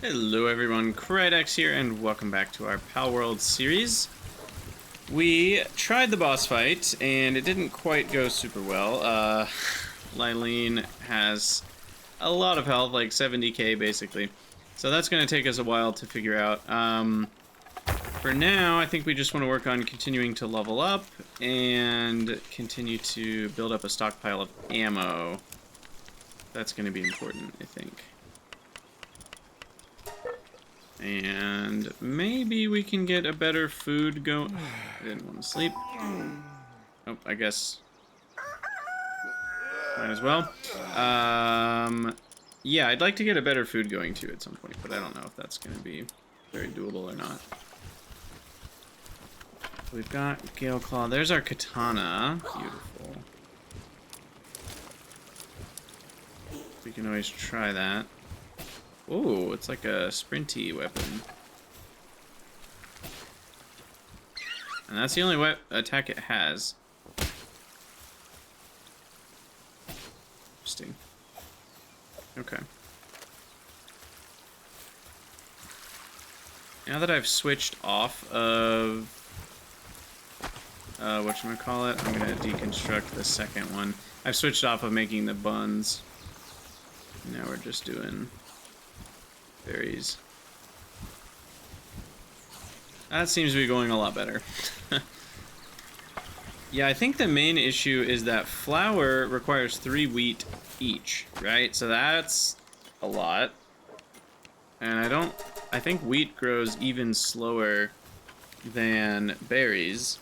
Hello everyone, Krydex here, and welcome back to our Palworld series. We tried the boss fight, and it didn't quite go super well. Lylene has a lot of health, like 70k basically. So that's going to take us a while to figure out. For now, I think we just want to work on continuing to level up and continue to build up a stockpile of ammo. That's going to be important, I think. And maybe we can get a better food going. I didn't want to sleep. Oh, I guess. Might as well. Yeah, I'd like to get a better food going too at some point, but I don't know if that's going to be very doable or not. We've got Gale Claw. There's our katana. Beautiful. We can always try that. Oh, it's like a sprinty weapon. And that's the only attack it has. Interesting. Okay. Now that I've switched off of whatchamacallit, I'm gonna deconstruct the second one. I've switched off of making the buns. Now we're just doing berries. That seems to be going a lot better. Yeah, I think the main issue is that flour requires 3 wheat each, right? So that's a lot. And I think wheat grows even slower than berries.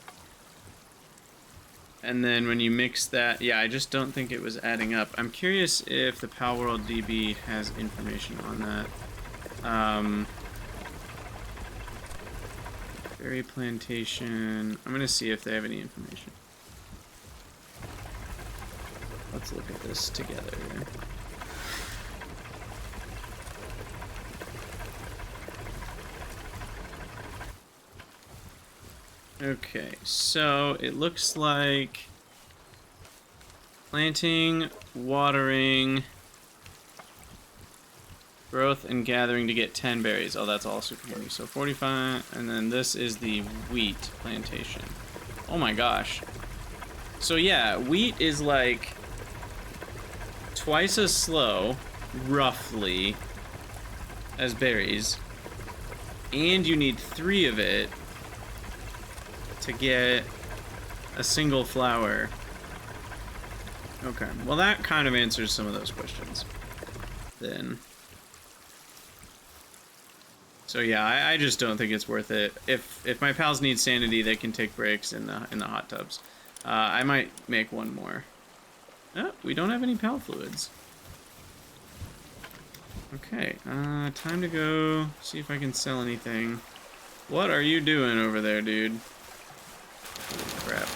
And then when you mix that, yeah, I just don't think it was adding up. I'm curious if the Palworld DB has information on that. Berry plantation. I'm gonna see if they have any information. Let's look at this together. Okay, so it looks like planting, watering, growth and gathering to get 10 berries. Oh, that's all super handy. So 45, and then this is the wheat plantation. Oh my gosh. So yeah, wheat is like twice as slow, roughly, as berries. And you need 3 of it to get a single flower. Okay, well that kind of answers some of those questions. Then. So yeah, I just don't think it's worth it. If my pals need sanity, they can take breaks in the hot tubs. I might make one more. Oh, we don't have any pal fluids. Okay, time to go see if I can sell anything. What are you doing over there, dude? Holy crap.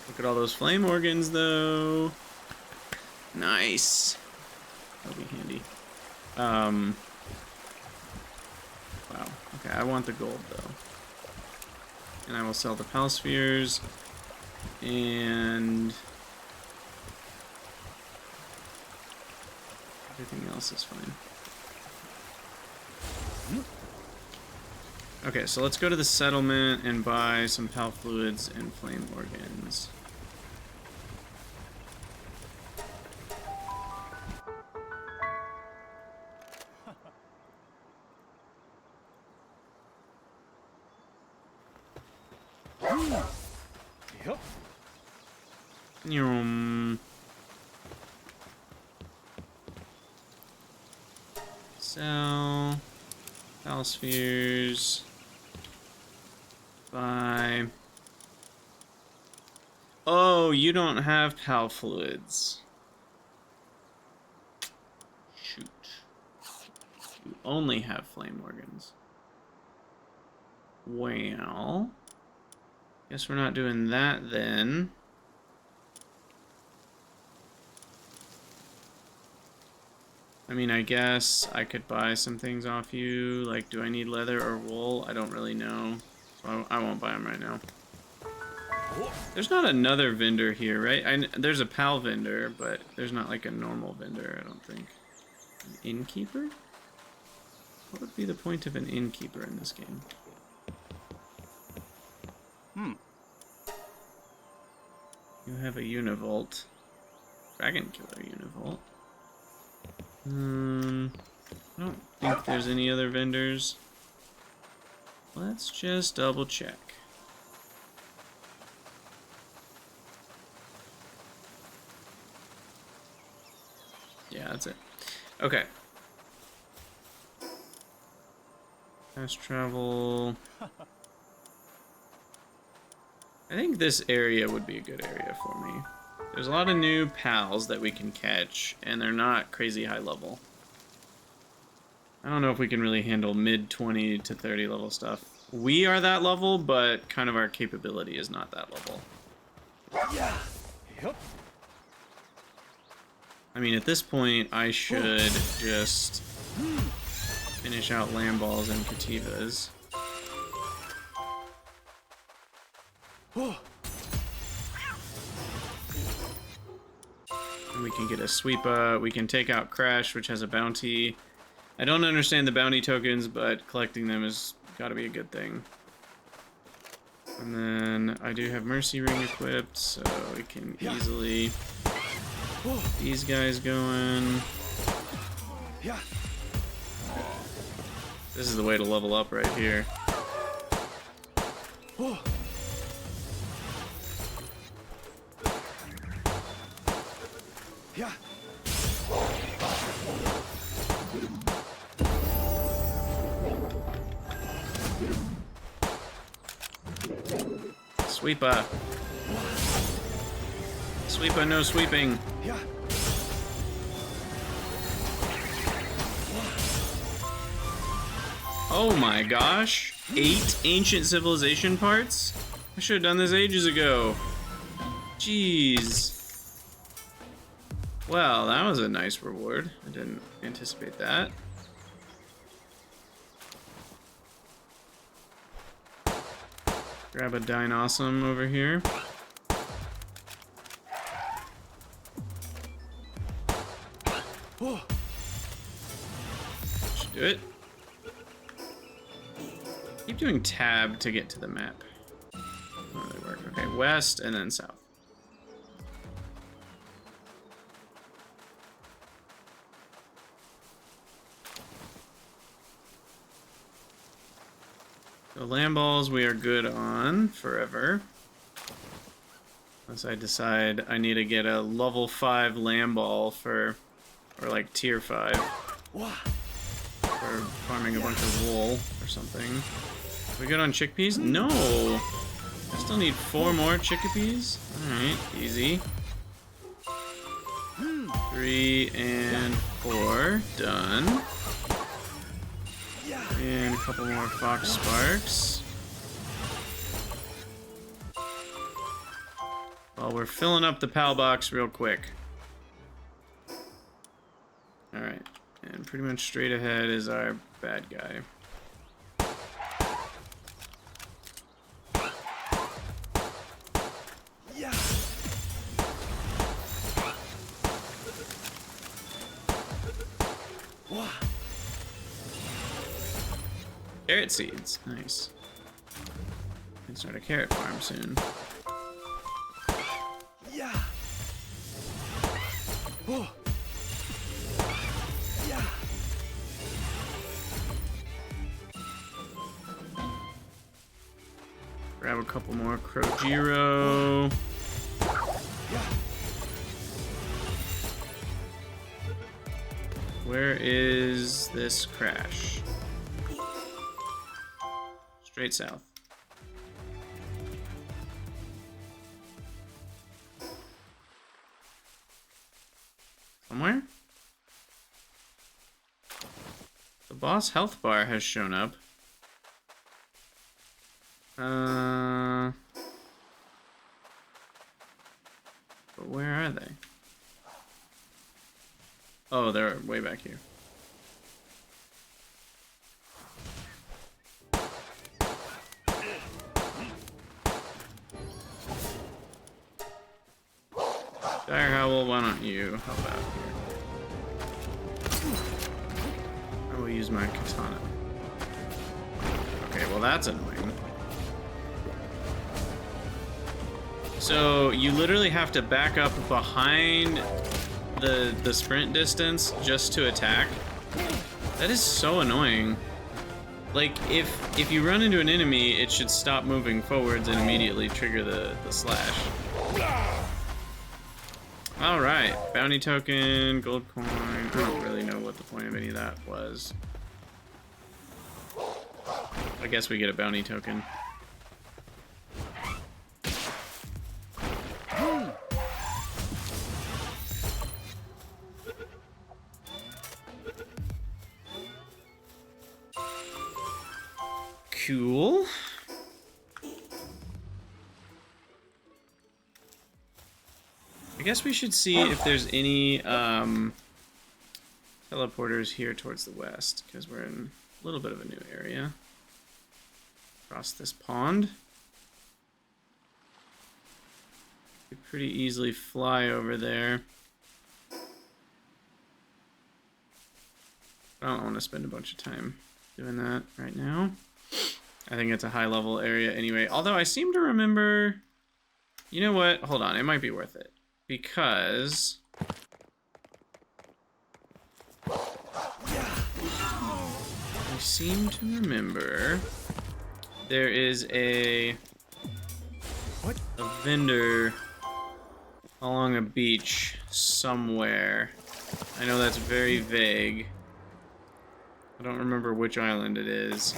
Look at all those flame organs, though. Nice. That'll be handy. Wow. Okay, I want the gold, though. And I will sell the pal spheres. And everything else is fine. Okay, so let's go to the settlement and buy some pal fluids and flame organs. Yep. Sell pal spheres. Buy. Oh, you don't have pal fluids. Shoot. You only have flame organs. Well, guess we're not doing that then. I mean, I guess I could buy some things off you. Like, do I need leather or wool? I don't really know. So I won't buy them right now. There's not another vendor here, right? There's a pal vendor, but there's not like a normal vendor, I don't think. An innkeeper? What would be the point of an innkeeper in this game? You have a univolt. Dragon killer univolt. I don't think there's any other vendors. Let's just double check. Yeah, that's it. Okay. Fast travel. I think this area would be a good area for me. There's a lot of new pals that we can catch, and they're not crazy high level. I don't know if we can really handle mid 20 to 30 level stuff. We are that level, but kind of our capability is not that level. Yeah. Yep. I mean, at this point, I should just finish out land balls and Kativas. And we can get a sweeper. We can take out Crash, which has a bounty. I don't understand the bounty tokens, but collecting them has got to be a good thing. And then I do have Mercy Ring equipped, so we can easily get these guys going. This is the way to level up right here. Sweeper. Sweeper, no sweeping. Oh my gosh. 8 ancient civilization parts? I should have done this ages ago. Jeez. Well, that was a nice reward. I didn't anticipate that. Grab a Dinosum over here. Should do it. Keep doing tab to get to the map. Doesn't really work. Okay, west and then south. So land balls we are good on forever. Unless I decide I need to get a level 5 land ball for, or like tier 5. For farming a bunch of wool or something. Are we good on chickpeas? No! I still need 4 more chickpeas. Alright, easy. 3 and 4. Done. And a couple more fox sparks. Well, we're filling up the pal box real quick. Alright, and pretty much straight ahead is our bad guy. Carrot seeds, nice. Can start a carrot farm soon. Grab a couple more Krojiro. Where is this Crash? Straight south. Somewhere? The boss health bar has shown up. But where are they? Oh, they're way back here. Dire Howl, why don't you help out here? I will use my katana. Okay, well that's annoying. So you literally have to back up behind the sprint distance just to attack. That is so annoying. Like, if you run into an enemy, it should stop moving forwards and immediately trigger the slash. Alright, bounty token, gold coin. I don't really know what the point of any of that was. I guess we get a bounty token. Cool. I guess we should see if there's any teleporters here towards the west, because we're in a little bit of a new area. Across this pond. Could pretty easily fly over there. I don't want to spend a bunch of time doing that right now. I think it's a high level area anyway. Although I seem to remember... You know what? Hold on. It might be worth it. Because... I seem to remember... There is a vendor along a beach somewhere. I know that's very vague. I don't remember which island it is.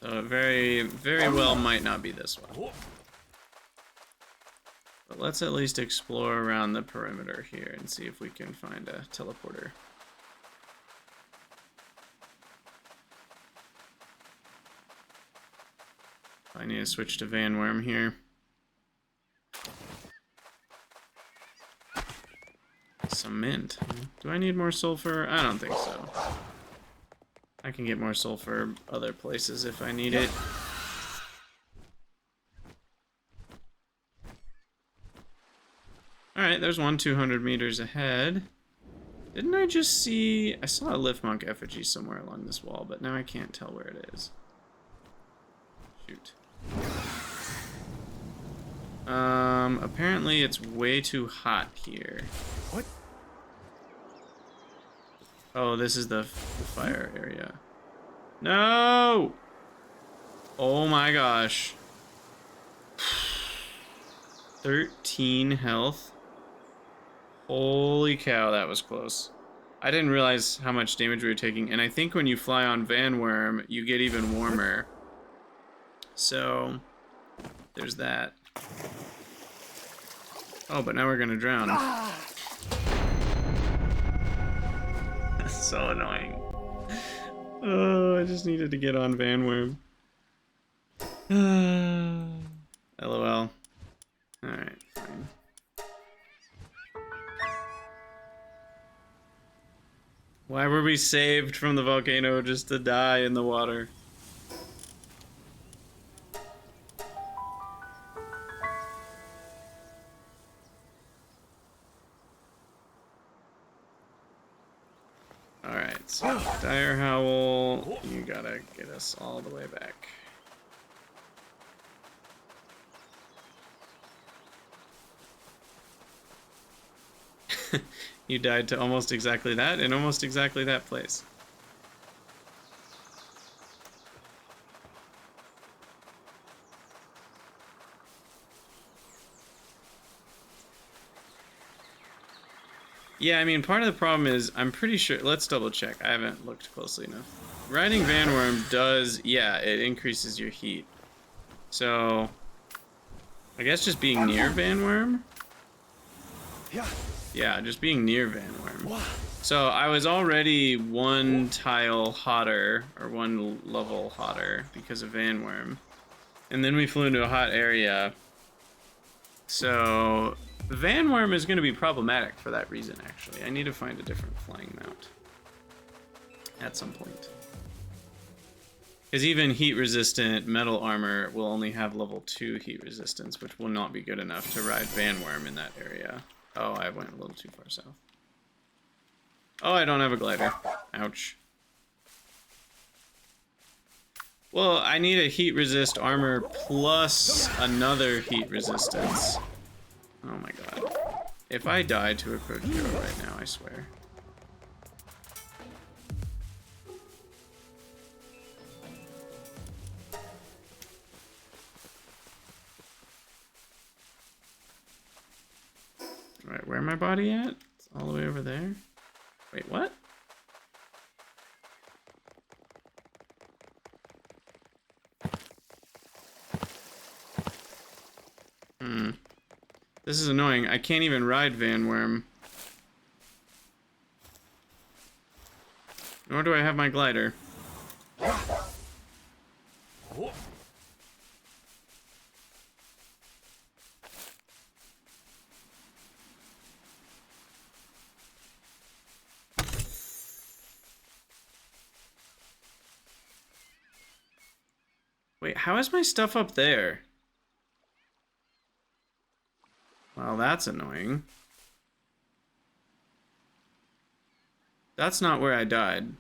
So it very well might not be this one. But let's at least explore around the perimeter here and see if we can find a teleporter. I need to switch to Van Worm here. Cement. Do I need more sulfur? I don't think so. I can get more sulfur other places if I need it. Alright, there's one 200 meters ahead. Didn't I just see... I saw a Lift Monk effigy somewhere along this wall, but now I can't tell where it is. Shoot. Apparently it's way too hot here. What? Oh, this is the fire area. No! Oh my gosh. 13 health. Holy cow, that was close. I didn't realize how much damage we were taking, and I think when you fly on Van Worm, you get even warmer. So, there's that. Oh, but now we're gonna drown. That's so annoying. Oh, I just needed to get on Van Worm. LOL. Alright, fine. Why were we saved from the volcano just to die in the water? Alright, so Dire Howl, you gotta get us all the way back. You died to almost exactly that, in almost exactly that place. Yeah, I mean, part of the problem is, I'm pretty sure, let's double check, I haven't looked closely enough. Riding Van Worm does, yeah, it increases your heat. So, I guess just being near Van Worm? Yeah, just being near Van Worm. So I was already one tile hotter, or one level hotter, because of Van Worm. And then we flew into a hot area. So Van Worm is going to be problematic for that reason, actually. I need to find a different flying mount at some point. Because even heat-resistant metal armor will only have level 2 heat resistance, which will not be good enough to ride Vanworm in that area. Oh, I went a little too far south. Oh, I don't have a glider. Ouch. Well, I need a heat resist armor plus another heat resistance. Oh my god. If I die to a Kojiro right now, I swear. Alright, where my body at? It's all the way over there. Wait, what? This is annoying. I can't even ride Vanworm. Nor do I have my glider. Wait, how is my stuff up there? Well, that's annoying. That's not where I died.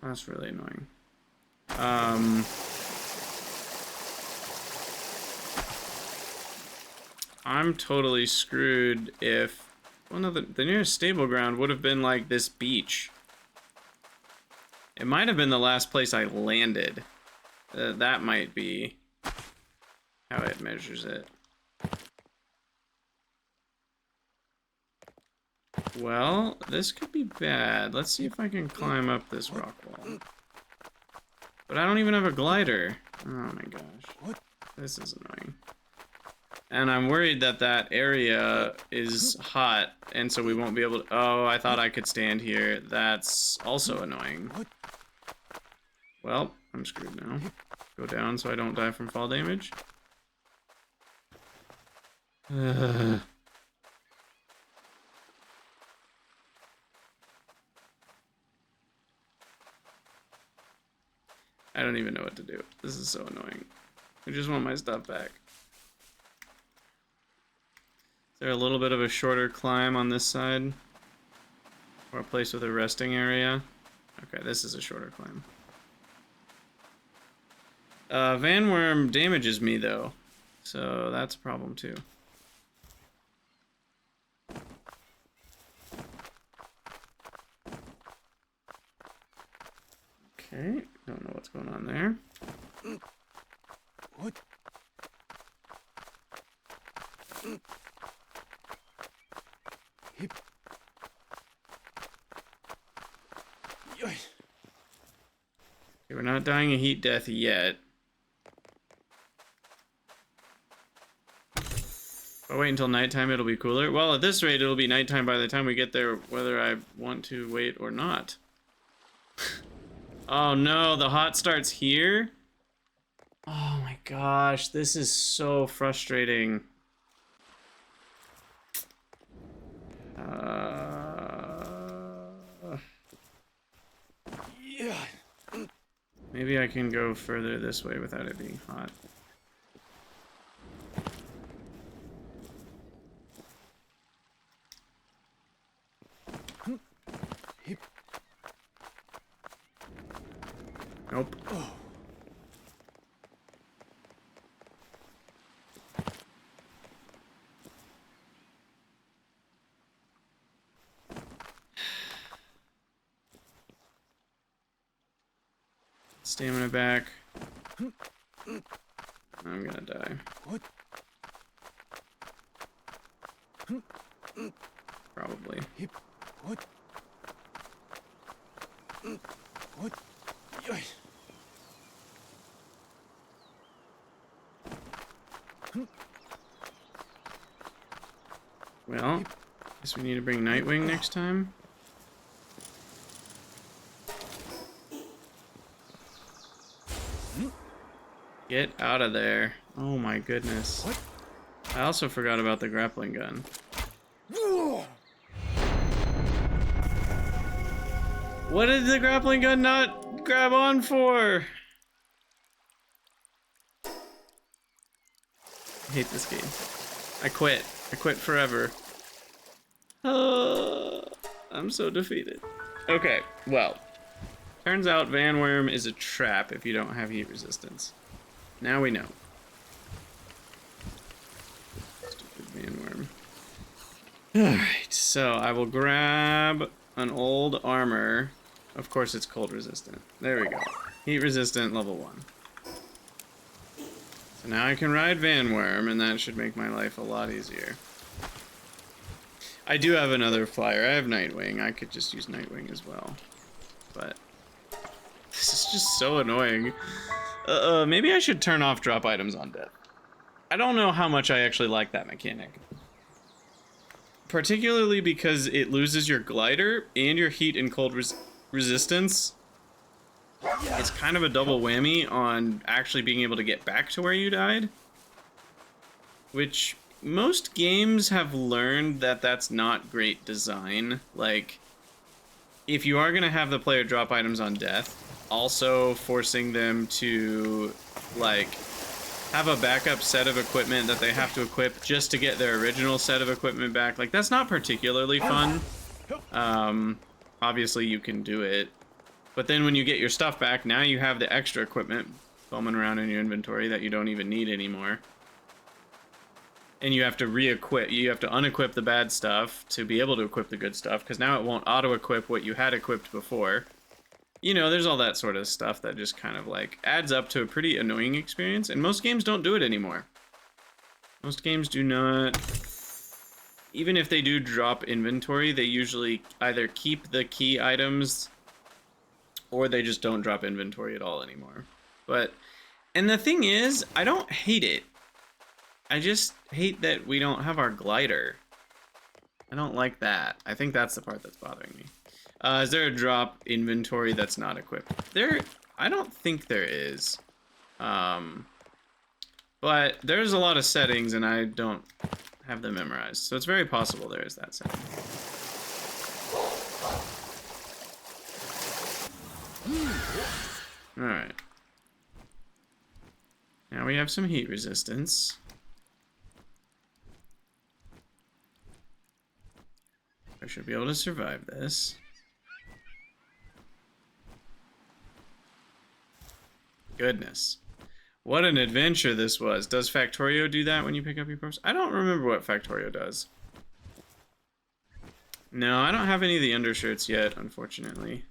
That's really annoying. I'm totally screwed if... Well, no, the nearest stable ground would have been like this beach. It might have been the last place I landed. That might be how it measures it. Well, this could be bad. Let's see if I can climb up this rock wall. But I don't even have a glider. Oh my gosh. This is annoying. And I'm worried that that area is hot, and so we won't be able to... Oh, I thought I could stand here. That's also annoying. Well, I'm screwed now. Go down so I don't die from fall damage. I don't even know what to do. This is so annoying. I just want my stuff back. Is there a little bit of a shorter climb on this side? Or a place with a resting area? Okay, this is a shorter climb. Vanworm damages me though, so that's a problem too. Okay, don't know what's going on there. What? Hip. Okay, we're not dying a heat death yet. If I wait until nighttime, it'll be cooler. Well, at this rate, it'll be nighttime by the time we get there, whether I want to wait or not. Oh no, the hot starts here? Oh my gosh, this is so frustrating. Yeah. Maybe I can go further this way without it being hot. Nope. Oh. Stamina back. I'm gonna die. What? Probably. Hip. What? What? Yoy. Well, guess we need to bring Nightwing next time. Get out of there. Oh my goodness. What? I also forgot about the grappling gun. What did the grappling gun not grab on for? I hate this game. I quit. I quit forever. I'm so defeated. Okay, well. Turns out Van Worm is a trap if you don't have heat resistance. Now we know. Stupid Van Worm. Alright, so I will grab an old armor. Of course it's cold resistant. There we go. Heat resistant, level 1. So now I can ride Van Worm, and that should make my life a lot easier. I do have another flyer. I have Nightwing. I could just use Nightwing as well. But this is just so annoying. Maybe I should turn off drop items on death. I don't know how much I actually like that mechanic. Particularly because it loses your glider and your heat and cold resistance. It's kind of a double whammy on actually being able to get back to where you died. Which most games have learned that that's not great design. Like, if you are going to have the player drop items on death, also forcing them to, like, have a backup set of equipment that they have to equip just to get their original set of equipment back, like, that's not particularly fun. Obviously you can do it, but then when you get your stuff back, now you have the extra equipment bumming around in your inventory that you don't even need anymore. And you have to re-equip, you have to unequip the bad stuff to be able to equip the good stuff, because now it won't auto-equip what you had equipped before. You know, there's all that sort of stuff that just kind of, like, adds up to a pretty annoying experience, and most games don't do it anymore. Most games do not. Even if they do drop inventory, they usually either keep the key items, or they just don't drop inventory at all anymore. But, and the thing is, I don't hate it. I just hate that we don't have our glider. I don't like that. I think that's the part that's bothering me. Is there a drop inventory that's not equipped? I don't think there is. But there's a lot of settings and I don't have them memorized. So it's very possible there is that setting. Alright. Now we have some heat resistance. I should be able to survive this. Goodness. What an adventure this was. Does Factorio do that when you pick up your corpse? I don't remember what Factorio does. No, I don't have any of the undershirts yet, unfortunately.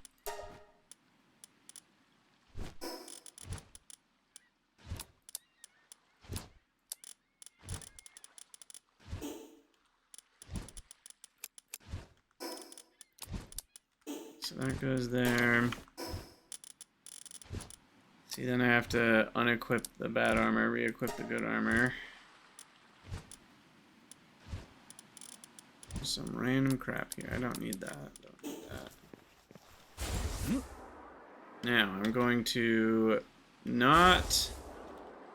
So that goes there. See, then I have to unequip the bad armor, re-equip the good armor. Some random crap here. I don't need that. Don't need that. Now, I'm going to not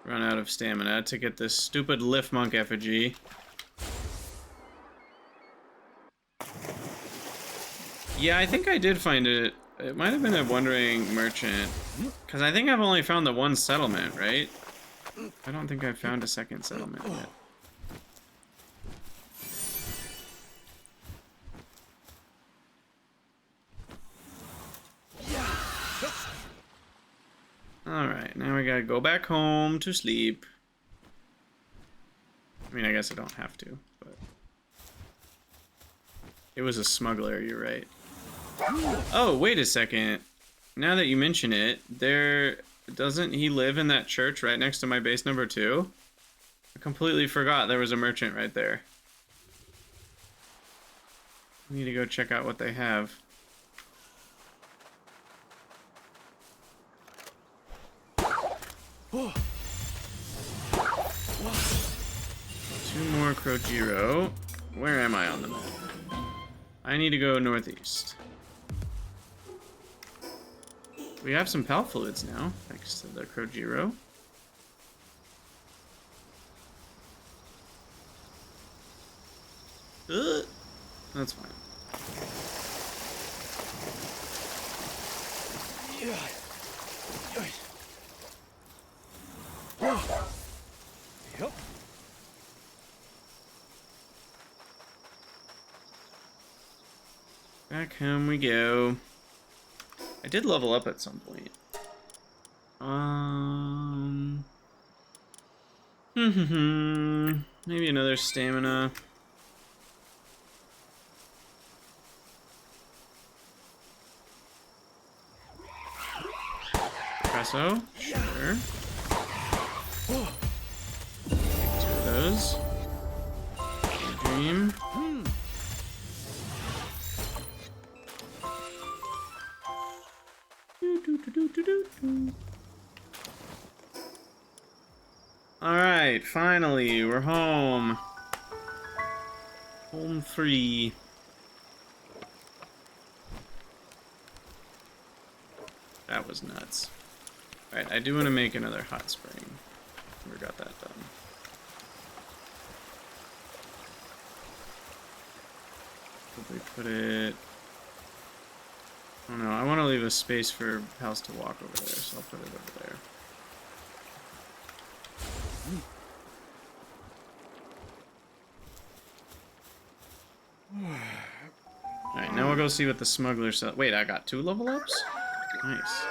run out of stamina to get this stupid Lift Monk effigy. Yeah, I think I did find it. It might have been a wandering merchant. Because I think I've only found the one settlement, right? I don't think I've found a second settlement yet. Alright, now we gotta go back home to sleep. I mean, I guess I don't have to, but... It was a smuggler, you're right. Oh, wait a second. Now that you mention it, doesn't he live in that church right next to my base number 2? I completely forgot there was a merchant right there. I need to go check out what they have. Two more Krojiro. Where am I on the map? I need to go northeast. We have some pal fluids now, thanks to the Krojiro. That's fine. Back home we go. I did level up at some point. Maybe another stamina. Espresso, sure. Take 2 of those. Dream. Alright, finally, we're home. Home free. That was nuts. Alright, I do want to make another hot spring. Never got that done. Probably put it... Oh no, I want to leave a space for House to walk over there, so I'll put it over there. Alright, now we'll go see what the smuggler said. Wait, I got 2 level ups? Nice.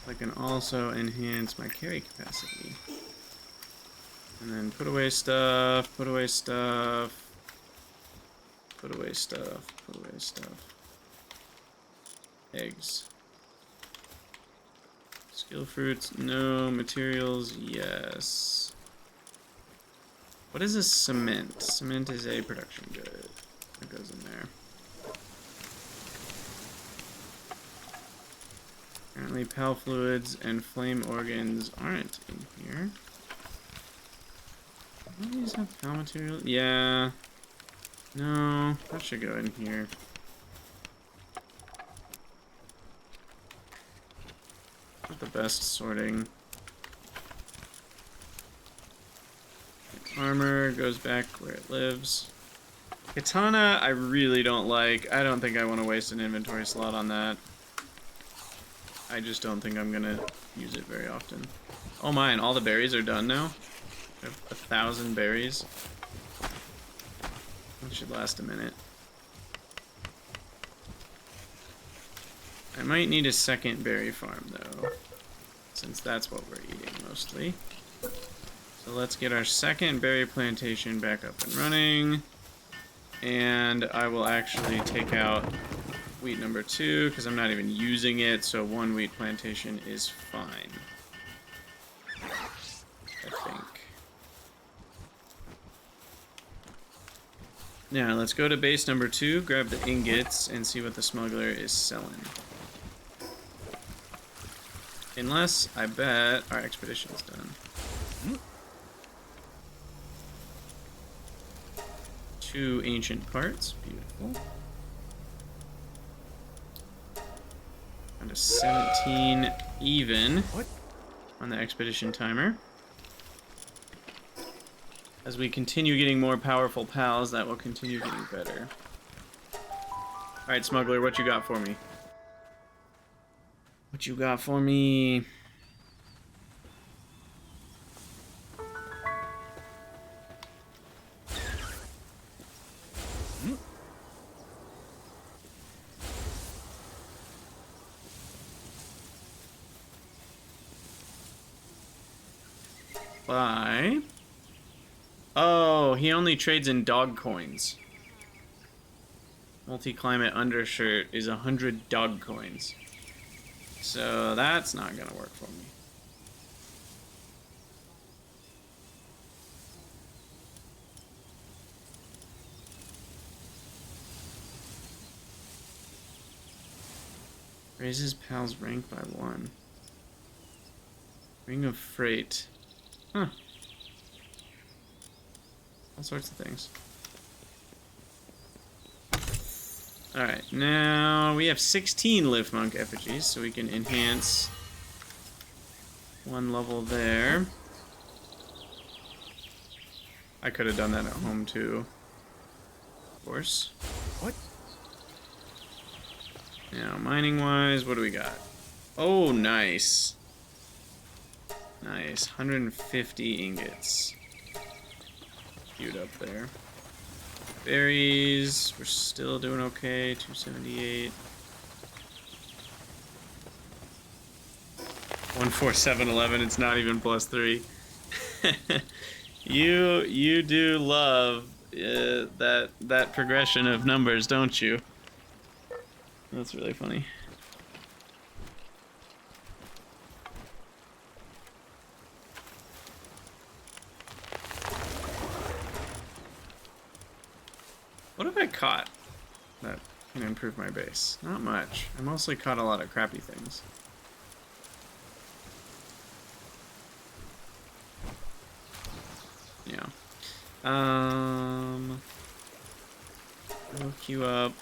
I can also enhance my carry capacity. And then put away stuff, put away stuff, put away stuff, put away stuff. Eggs. Skill fruits, no. Materials, yes. What is a cement? Cement is a production good. That goes in there. Apparently pal fluids and flame organs aren't in here. Do these have pal material? Yeah. No, that should go in here. Not the best sorting. Armor goes back where it lives. Katana, I really don't like. I don't think I want to waste an inventory slot on that. I just don't think I'm gonna use it very often. Oh my, and all the berries are done now? I have 1,000 berries. That should last a minute. I might need a second berry farm though, since that's what we're eating mostly. So let's get our second berry plantation back up and running. And I will actually take out wheat number 2 because I'm not even using it, so 1 wheat plantation is fine. I think. Now let's go to base number 2, grab the ingots, and see what the smuggler is selling. Unless, I bet, our expedition's done. 2 ancient parts, beautiful. Down to 17 even on the expedition timer. As we continue getting more powerful pals, that will continue getting better. Alright, smuggler, what you got for me? What you got for me? Buy. Oh, he only trades in dog coins. Multi-climate undershirt is 100 dog coins. So that's not gonna work for me. Raises pal's rank by 1. Ring of freight. Huh. All sorts of things. Alright, now we have 16 Lift Monk effigies, so we can enhance 1 level there. I could have done that at home too. Of course. What? Now, mining wise, what do we got? Oh, nice. Nice. 150 ingots. Queued up there. Berries, we're still doing okay. 278. 14711. It's not even +3. You do love that progression of numbers, don't you? That's really funny. What have I caught that can improve my base? Not much. I mostly caught a lot of crappy things. Yeah. We'll queue up.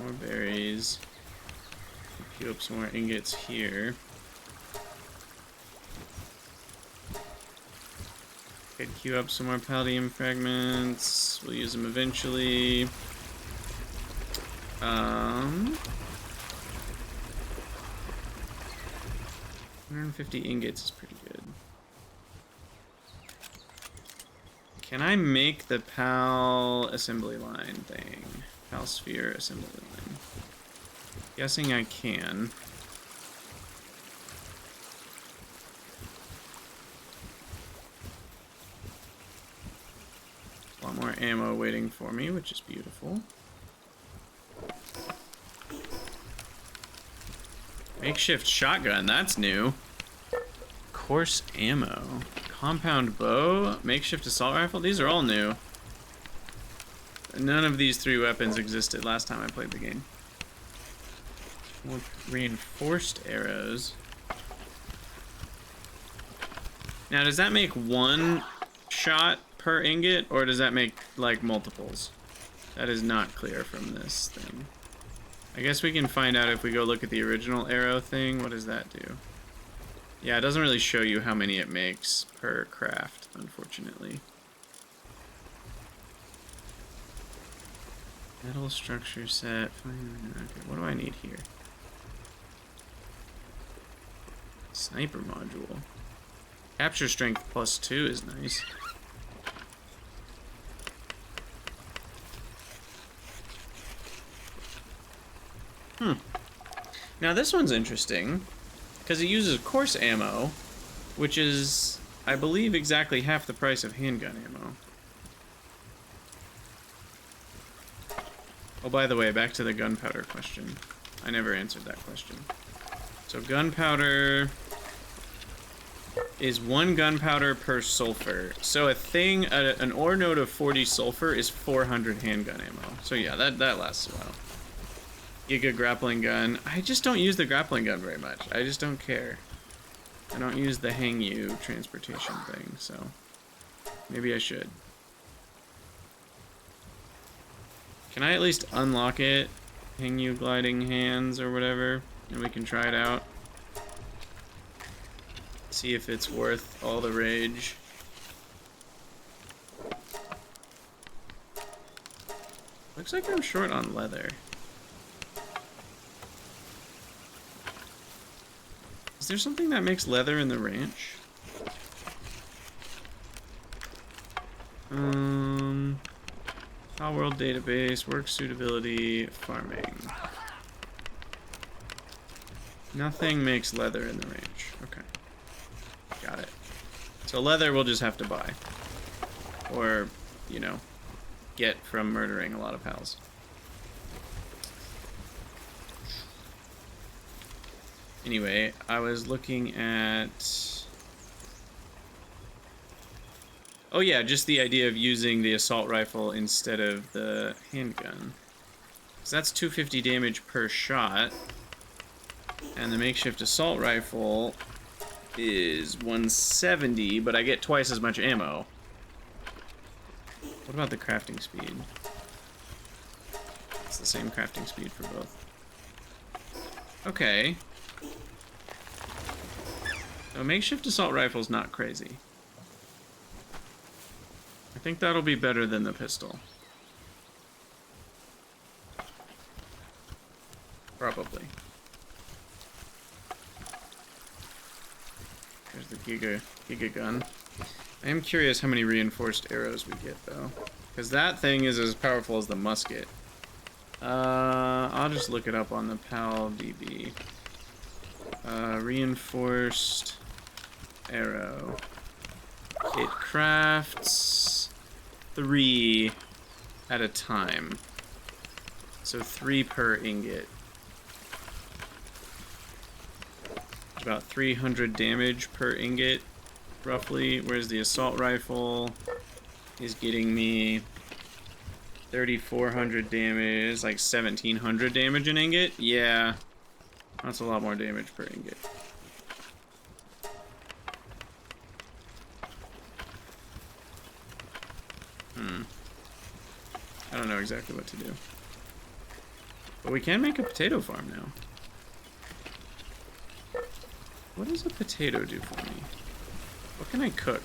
More berries. Queue up some more ingots here. Could queue up some more palladium fragments. We'll use them eventually. 150 ingots is pretty good. Can I make the PAL assembly line thing? PAL sphere assembly line. Guessing I can. A lot more ammo waiting for me, which is beautiful. Makeshift shotgun, that's new. Coarse ammo. Compound bow. Makeshift assault rifle. These are all new. None of these 3 weapons existed last time I played the game. More reinforced arrows. Now, does that make 1 shot per ingot, or does that make, like, multiples? That is not clear from this thing. I guess we can find out if we go look at the original arrow thing. What does that do? Yeah, it doesn't really show you how many it makes per craft, unfortunately. Metal structure set. Okay, what do I need here? Sniper module. Capture strength +2 is nice. Now this one's interesting, because it uses coarse ammo, which is, I believe, exactly half the price of handgun ammo. Oh, by the way, back to the gunpowder question. I never answered that question. So gunpowder is 1 gunpowder per sulfur. So a thing, an ore node of 40 sulfur is 400 handgun ammo. So yeah, that lasts a while. Giga grappling gun. I just don't use the grappling gun very much. I just don't care. I don't use the hang you transportation thing, so maybe I should. Can I at least unlock it? Hang you gliding hands or whatever, and we can try it out. See if it's worth all the rage. Looks like I'm short on leather. Is there something that makes leather in the ranch? Palworld database, work suitability, farming. Nothing makes leather in the range. Okay. Got it. So leather we'll just have to buy. Or, you know, get from murdering a lot of pals. Anyway, I was looking at... Oh yeah, just the idea of using the assault rifle instead of the handgun. Because that's 250 damage per shot. And the makeshift assault rifle is 170, but I get twice as much ammo. What about the crafting speed? It's the same crafting speed for both. Okay. So makeshift assault rifle's not crazy. I think that'll be better than the pistol. Probably. There's the Giga gun. I am curious how many reinforced arrows we get, though. Because that thing is as powerful as the musket. I'll just look it up on the PAL DB. Reinforced arrow. It crafts 3 at a time. So 3 per ingot. About 300 damage per ingot, roughly. Whereas the assault rifle is getting me 3,400 damage, like 1,700 damage an ingot. Yeah, that's a lot more damage per ingot. I don't know exactly what to do. But we can make a potato farm now. What does a potato do for me? What can I cook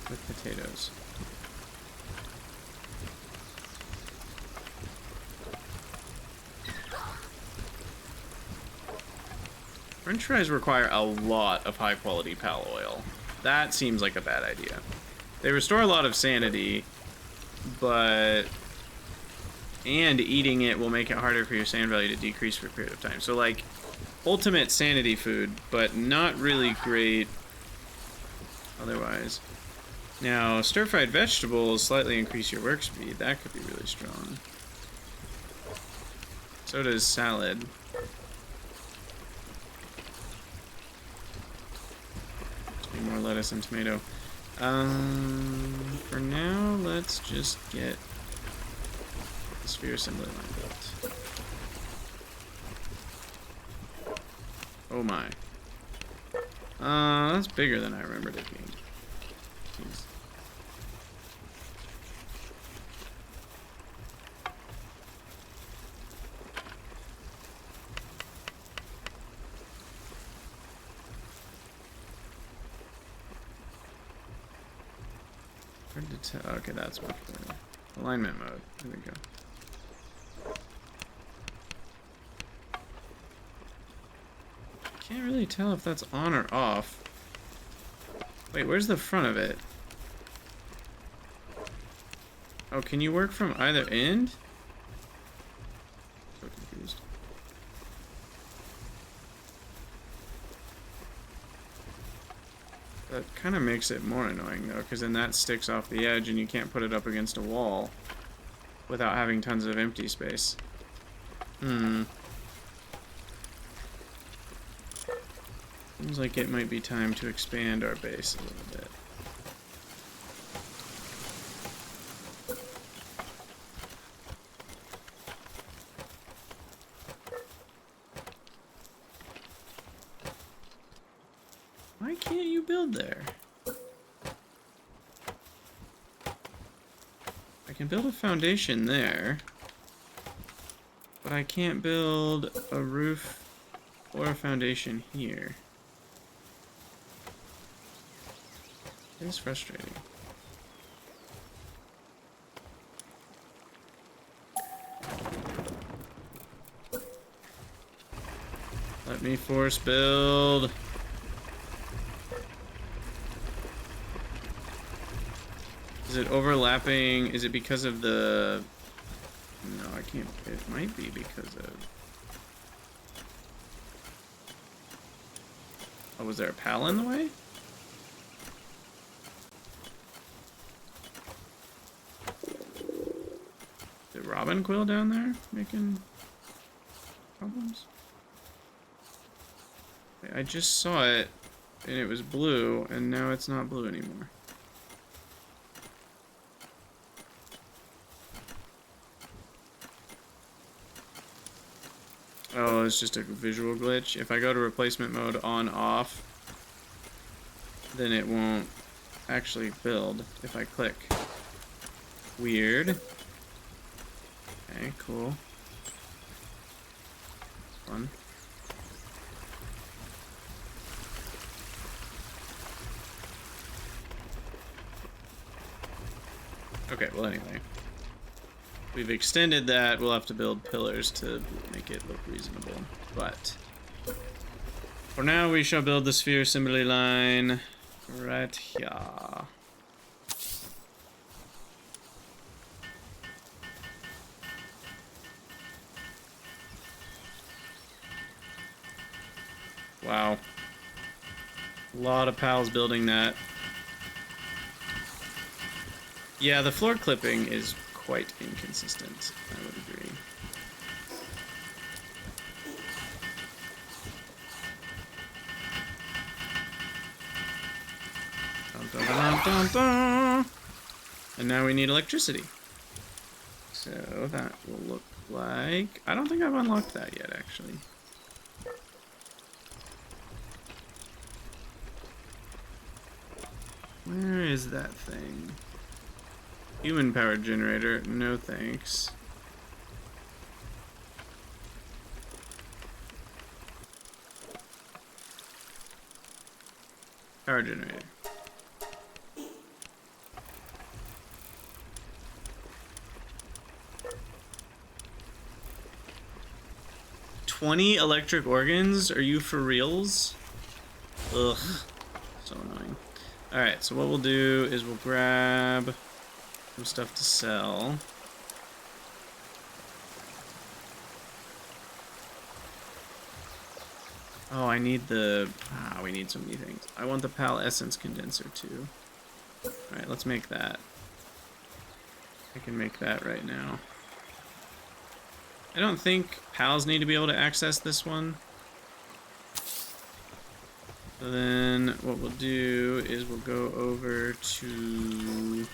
with potatoes? French fries require a lot of high quality pal oil. That seems like a bad idea. They restore a lot of sanity, but... and eating it will make it harder for your sand value to decrease for a period of time. So, like, ultimate sanity food, but not really great otherwise. Now, stir-fried vegetables slightly increase your work speed. That could be really strong. So does salad. Just need more lettuce and tomato. For now, let's just get the sphere assembly line built. Oh my. That's bigger than I remembered it being. Jeez. Hard to tell. Okay, that's much better. Alignment mode. There we go. Can't really tell if that's on or off. Wait, where's the front of it? Oh, can you work from either end? So confused. That kind of makes it more annoying though, because then that sticks off the edge and you can't put it up against a wall without having tons of empty space. Seems like it might be time to expand our base a little bit. Why can't you build there? I can build a foundation there, but I can't build a roof or a foundation here. It is frustrating. Let me force build. Is it overlapping? Is it because of the... No, I can't. It might be because of... Oh, was there a pal in the way? Is it Robin Quill down there making problems? Wait, I just saw it and it was blue and now it's not blue anymore. Oh, it's just a visual glitch. If I go to replacement mode on off, then it won't actually build if I click. Weird. Okay, cool. Fun. Okay, well anyway. We've extended that. We'll have to build pillars to make it look reasonable. But for now, we shall build the sphere assembly line right here. Wow. A lot of pals building that. Yeah, the floor clipping is quite inconsistent, I would agree. Dun, dun, dun, dun, dun. And now we need electricity. So that will look like... I don't think I've unlocked that yet, actually. Where is that thing? Human powered generator, no thanks. Power generator. $20 electric organs? Are you for reals? Ugh. So annoying. Alright, so what we'll do is we'll grab some stuff to sell. Oh, I need the... Ah, we need so many things. I want the PAL essence condenser too. Alright, let's make that. I can make that right now. I don't think PALs need to be able to access this one. So then what we'll do is we'll go over to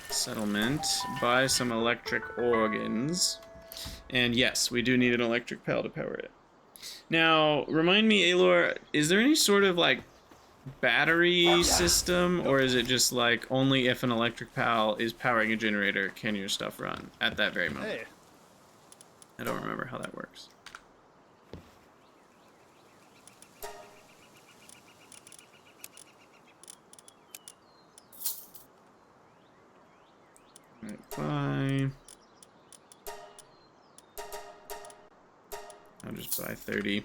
settlement, buy some electric organs. And yes, we do need an electric PAL to power it. Now, remind me, Aelor, is there any sort of like battery system, or is it just like only if an electric PAL is powering a generator can your stuff run at that very moment? Hey. I don't remember how that works. Alright, bye. I'll just buy 30.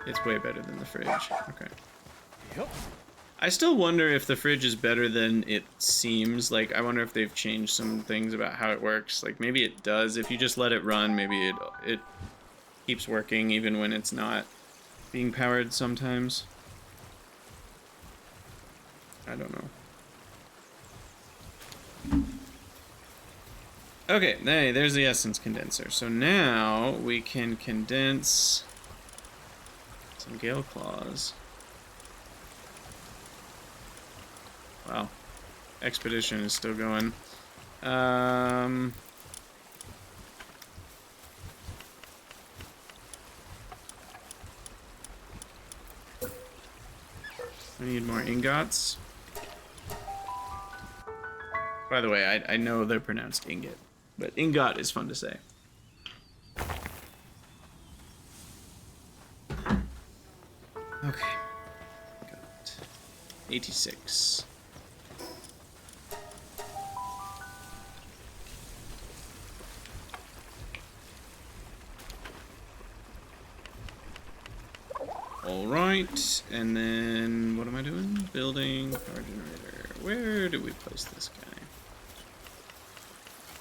It's way better than the fridge. Okay. Yep. I still wonder if the fridge is better than it seems. Like, I wonder if they've changed some things about how it works. Like, maybe it does. If you just let it run, maybe it keeps working even when it's not being powered sometimes. I don't know. Okay, hey, there's the essence condenser. So now we can condense some Gale Claws. Wow. Expedition is still going. I need more ingots. By the way, I know they're pronounced ingot, but ingot is fun to say. Okay. Got 86. Alright, and then what am I doing? Building, power generator. Where do we place this guy?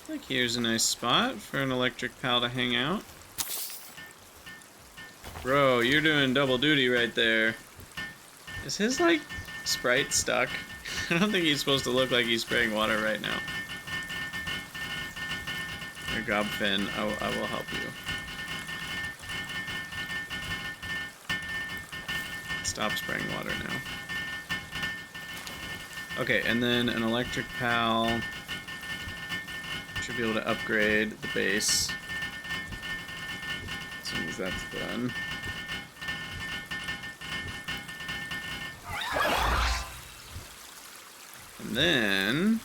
Like, here's a nice spot for an electric pal to hang out. Bro, you're doing double duty right there. Is his, like, sprite stuck? I don't think he's supposed to look like he's spraying water right now. Here, Gobfin, I will help you. Stop spraying water now. Okay, and then an electric pal should be able to upgrade the base as soon as that's done. And then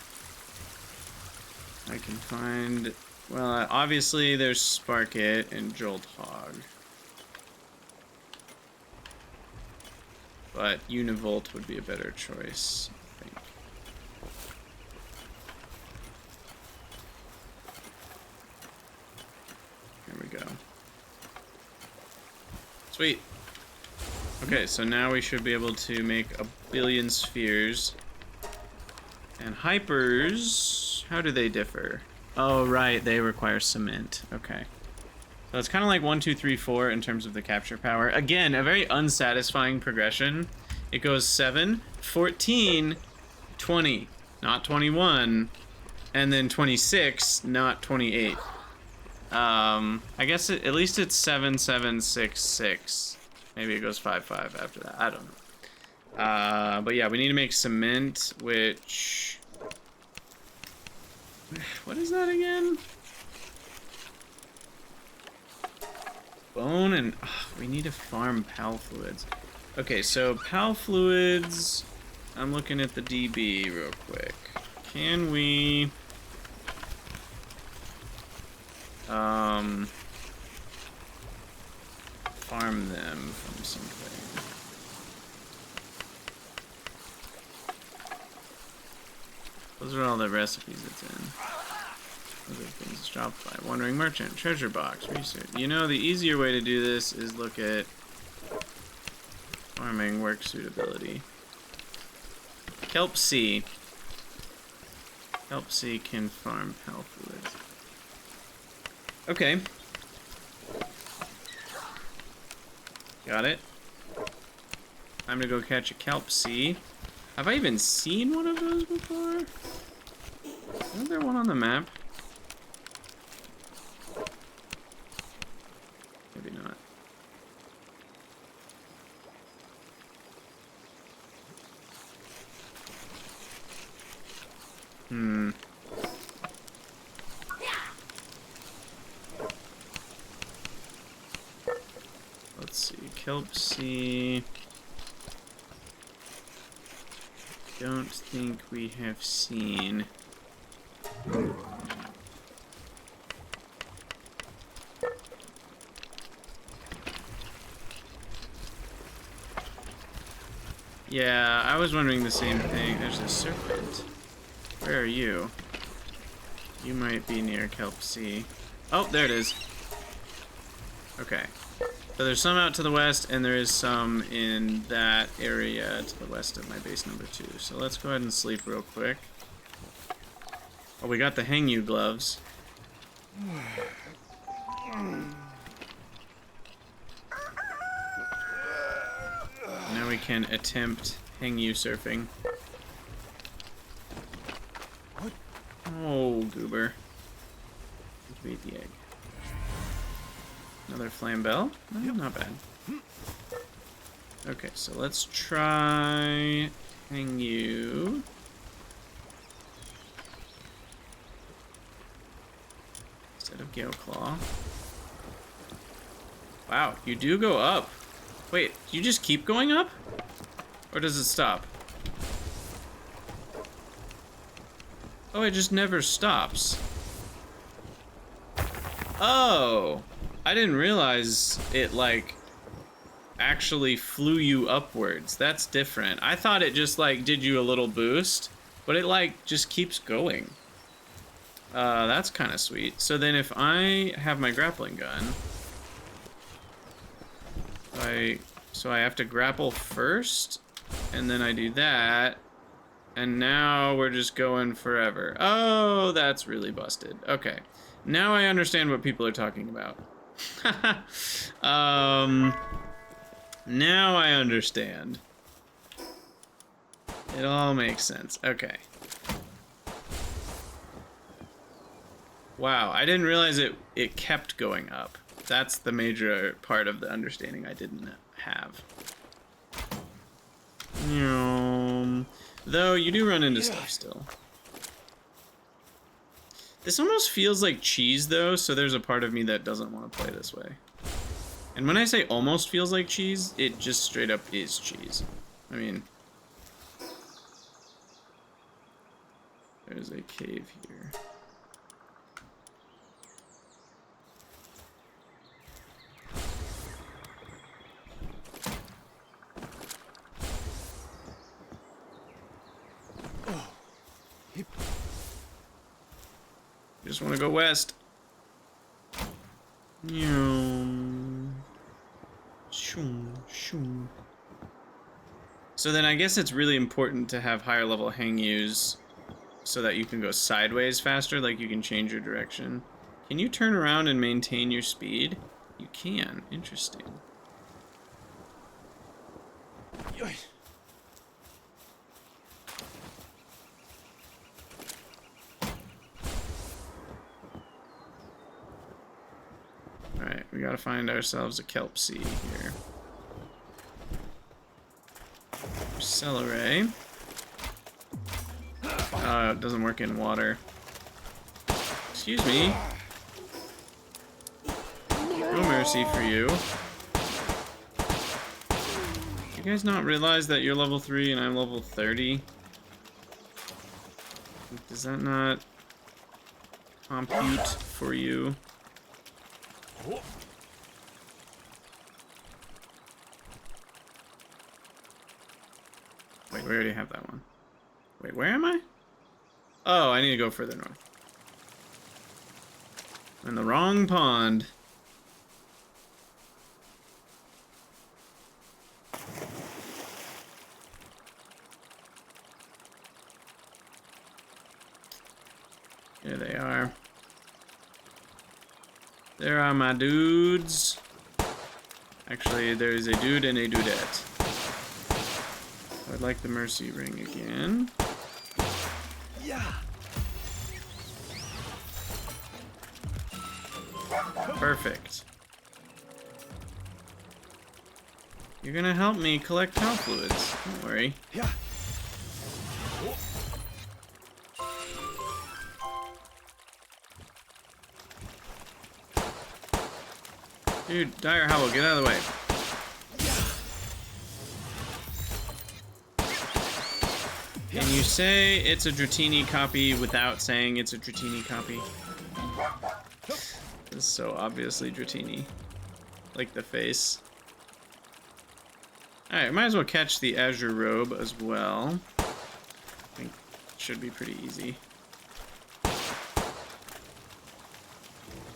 I can find, well, obviously there's Spark It and Jolt Hog. But Univolt would be a better choice, I think. There we go. Sweet. Okay, so now we should be able to make a billion spheres. And hypers, how do they differ? Oh, right, they require cement. Okay. So it's kind of like 1, 2, 3, 4 in terms of the capture power. Again, a very unsatisfying progression. It goes 7, 14, 20, not 21, and then 26, not 28. I guess at least it's 7, 7, 6, 6. Maybe it goes 5, 5 after that. I don't know. But yeah, we need to make cement, which... What is that again? Bone and... we need to farm pal fluids. Okay, so pal fluids... I'm looking at the DB real quick. Can we... farm them from something? Those are all the recipes it's in. Those are things it's dropped by. Wandering merchant, treasure box, research. You know, the easier way to do this is look at farming work suitability. Kelp C. Kelp C can farm pal fluids. Okay. Got it. Time to go catch a kelp C. Have I even seen one of those before? Isn't there one on the map? Maybe not. Let's see. Kelp C. Don't think we have seen. Yeah, I was wondering the same thing. There's a serpent. Where are you? You might be near Kelp C. Oh, there it is. Okay. So there's some out to the west, and there is some in that area to the west of my base number 2. So let's go ahead and sleep real quick. Oh, we got the hang you gloves. Now we can attempt hang you surfing. Oh, goober. You ate the egg. Another flambell? No, not bad. Okay, so let's try hang you. Instead of Gale Claw. Wow, you do go up. Wait, you just keep going up? Or does it stop? Oh, it just never stops. Oh! I didn't realize it, like, actually flew you upwards. That's different. I thought it just, like, did you a little boost, but it, like, just keeps going. That's kind of sweet. So then if I have my grappling gun, so I have to grapple first, and then I do that, and now we're just going forever. Oh, that's really busted. Okay. Now I understand what people are talking about. Now I understand. It all makes sense. Okay. Wow, I didn't realize it kept going up. That's the major part of the understanding I didn't have. Though you do run into stuff still. This almost feels like cheese, though, so there's a part of me that doesn't want to play this way. And when I say almost feels like cheese, it just straight up is cheese. I mean... There's a cave here. Just want to go west. So then I guess it's really important to have higher level hang yous so that you can go sideways faster, like you can change your direction. Can you turn around and maintain your speed? You can. Interesting. Alright, we gotta find ourselves a kelp seed here. Celery. Oh, it doesn't work in water. Excuse me. No mercy for you. You guys not realize that you're level 3 and I'm level 30? Does that not compute for you? Wait, we already have that one. Wait, where am I? Oh, I need to go further north. I'm in the wrong pond. Here they are. There are my dudes. Actually, there's a dude and a dudette. I'd like the mercy ring again. Yeah. Perfect. You're gonna help me collect cow fluids. Don't worry. Yeah. Dude, Dire Howl, get out of the way. Can you say it's a Dratini copy without saying it's a Dratini copy? This is so obviously Dratini. Like the face. Alright, might as well catch the Azure Robe as well. I think it should be pretty easy.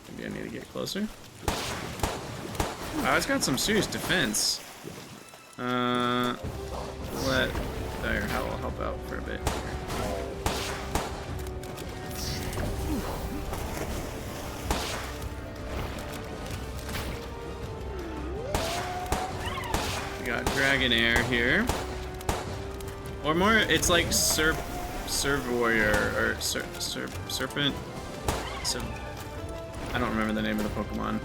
Maybe I need to get closer. Oh, it's got some serious defense. Let Dire Howl help out for a bit here. We got Dragonair here. Or more, it's like Serp Warrior, or Serpent. I don't remember the name of the Pokemon.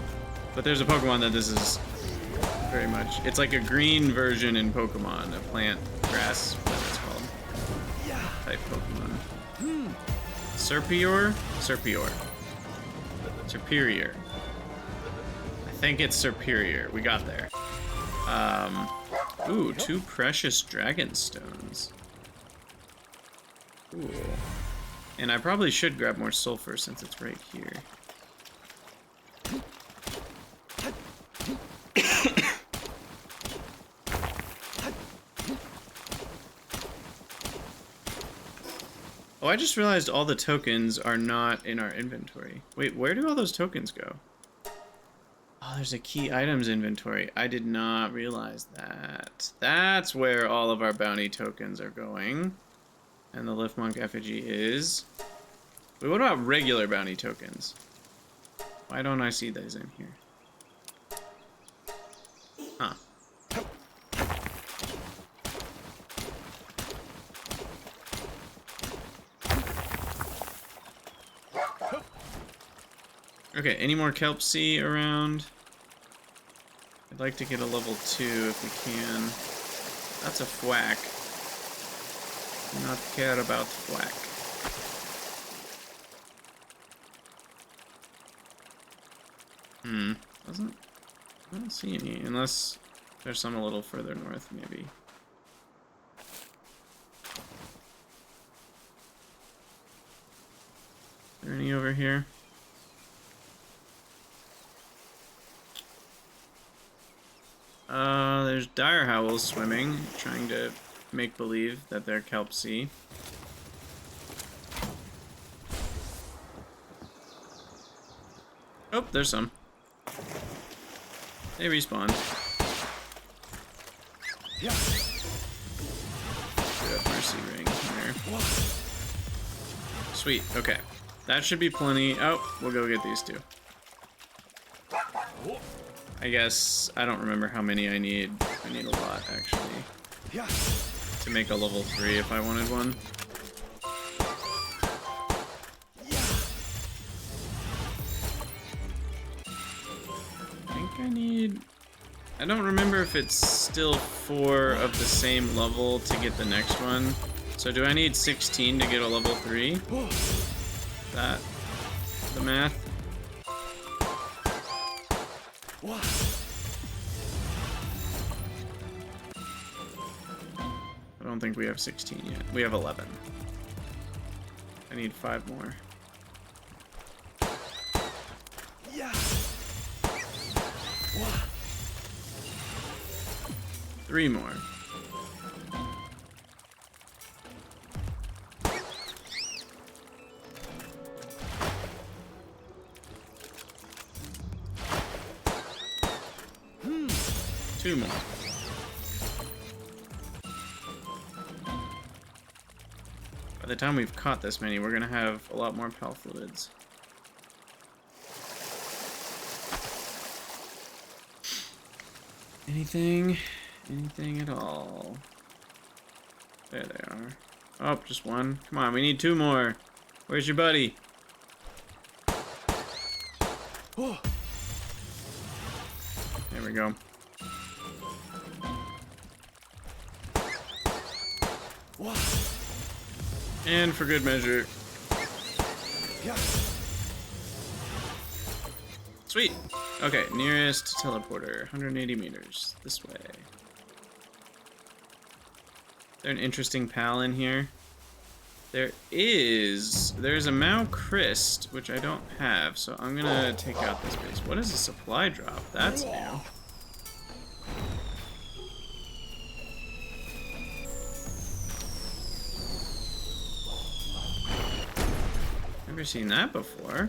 But there's a Pokemon that this is very much. It's like a green version in Pokemon, a plant, grass, whatever it's called. Type Pokemon. Serpior? Serpior. Superior. I think it's Superior. We got there. Ooh, 2 precious dragon stones. Cool. And I probably should grab more sulfur since it's right here. Oh, I just realized all the tokens are not in our inventory. Wait, where do all those tokens go? Oh, there's a key items inventory. I did not realize that. That's where all of our bounty tokens are going. And the Lift Monk effigy is. Wait, what about regular bounty tokens? Why don't I see those in here? Huh. Okay, any more Kelp Sea around? I'd like to get a level 2 if we can. That's a Thwack. Do not care about Thwack. I don't see any, unless there's some a little further north, maybe. Are there any over here? There's Dire Howls swimming, trying to make believe that they're Kelp Sea. Oh, there's some. They respawn. Yeah. Good Mercy Ring here. Sweet, okay. That should be plenty. Oh, we'll go get these two. I guess I don't remember how many I need. I need a lot, actually, to make a level 3 if I wanted one. I think I need... I don't remember if it's still 4 of the same level to get the next one. So do I need 16 to get a level 3? That the math? I don't think we have 16 yet. We have 11. I need 5 more. Yeah. 3 more. Two more. By the time we've caught this many, we're gonna have a lot more pal fluids. Anything? Anything at all? There they are. Oh, just one. Come on, we need 2 more. Where's your buddy? Oh. There we go. And for good measure. Yeah. Sweet. Okay, nearest teleporter, 180 meters. This way. Is there an interesting pal in here? There is. There's a Makeshift, which I don't have, so I'm gonna take out this base. What is a supply drop? That's new. Never seen that before.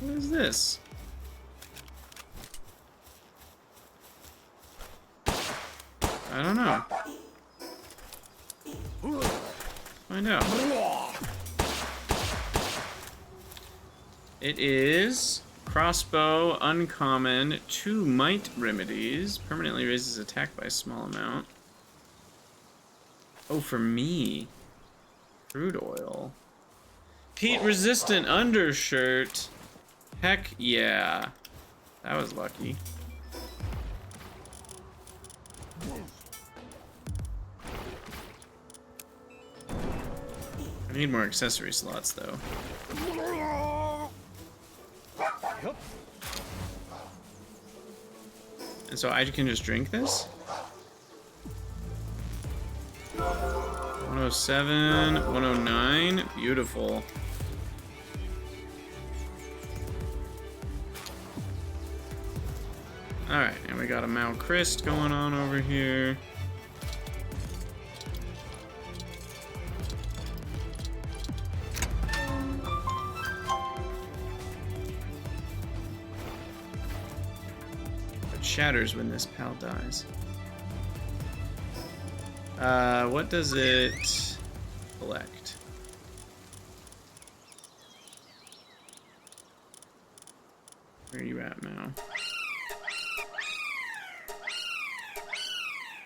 What is this? I don't know. Find out. It is crossbow, uncommon, 2 might remedies, permanently raises attack by a small amount. Oh, for me. Crude oil. Heat resistant undershirt. Heck yeah. That was lucky. I need more accessory slots though. And so I can just drink this? 107, 109, beautiful. Alright, and we got a Makeshift going on over here. It shatters when this pal dies. What does it collect? Where are you at now?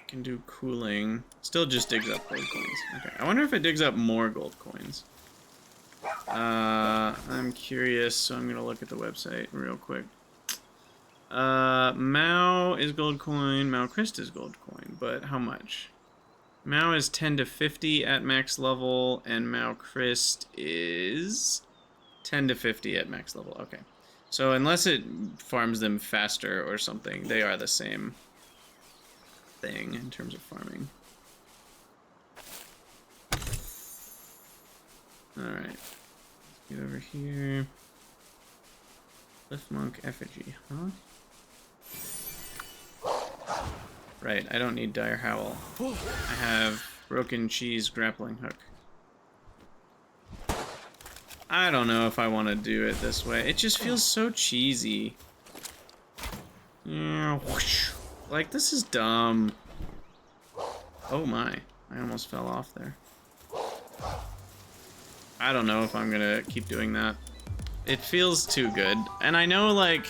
Can do cooling. Still just digs up gold coins. Okay, I wonder if it digs up more gold coins. I'm curious, so I'm gonna look at the website real quick. Mao is gold coin, Makeshift is gold coin, but how much? Mao is 10 to 50 at max level, and Makeshift is 10 to 50 at max level. Okay. So unless it farms them faster or something, they are the same thing in terms of farming. Alright. Get over here. Cliff Monk effigy, huh? Right, I don't need Dire Howl. I have Broken Cheese Grappling Hook. I don't know if I want to do it this way. It just feels so cheesy. Yeah, whoosh. Like, this is dumb. Oh my. I almost fell off there. I don't know if I'm gonna keep doing that. It feels too good. And I know, like,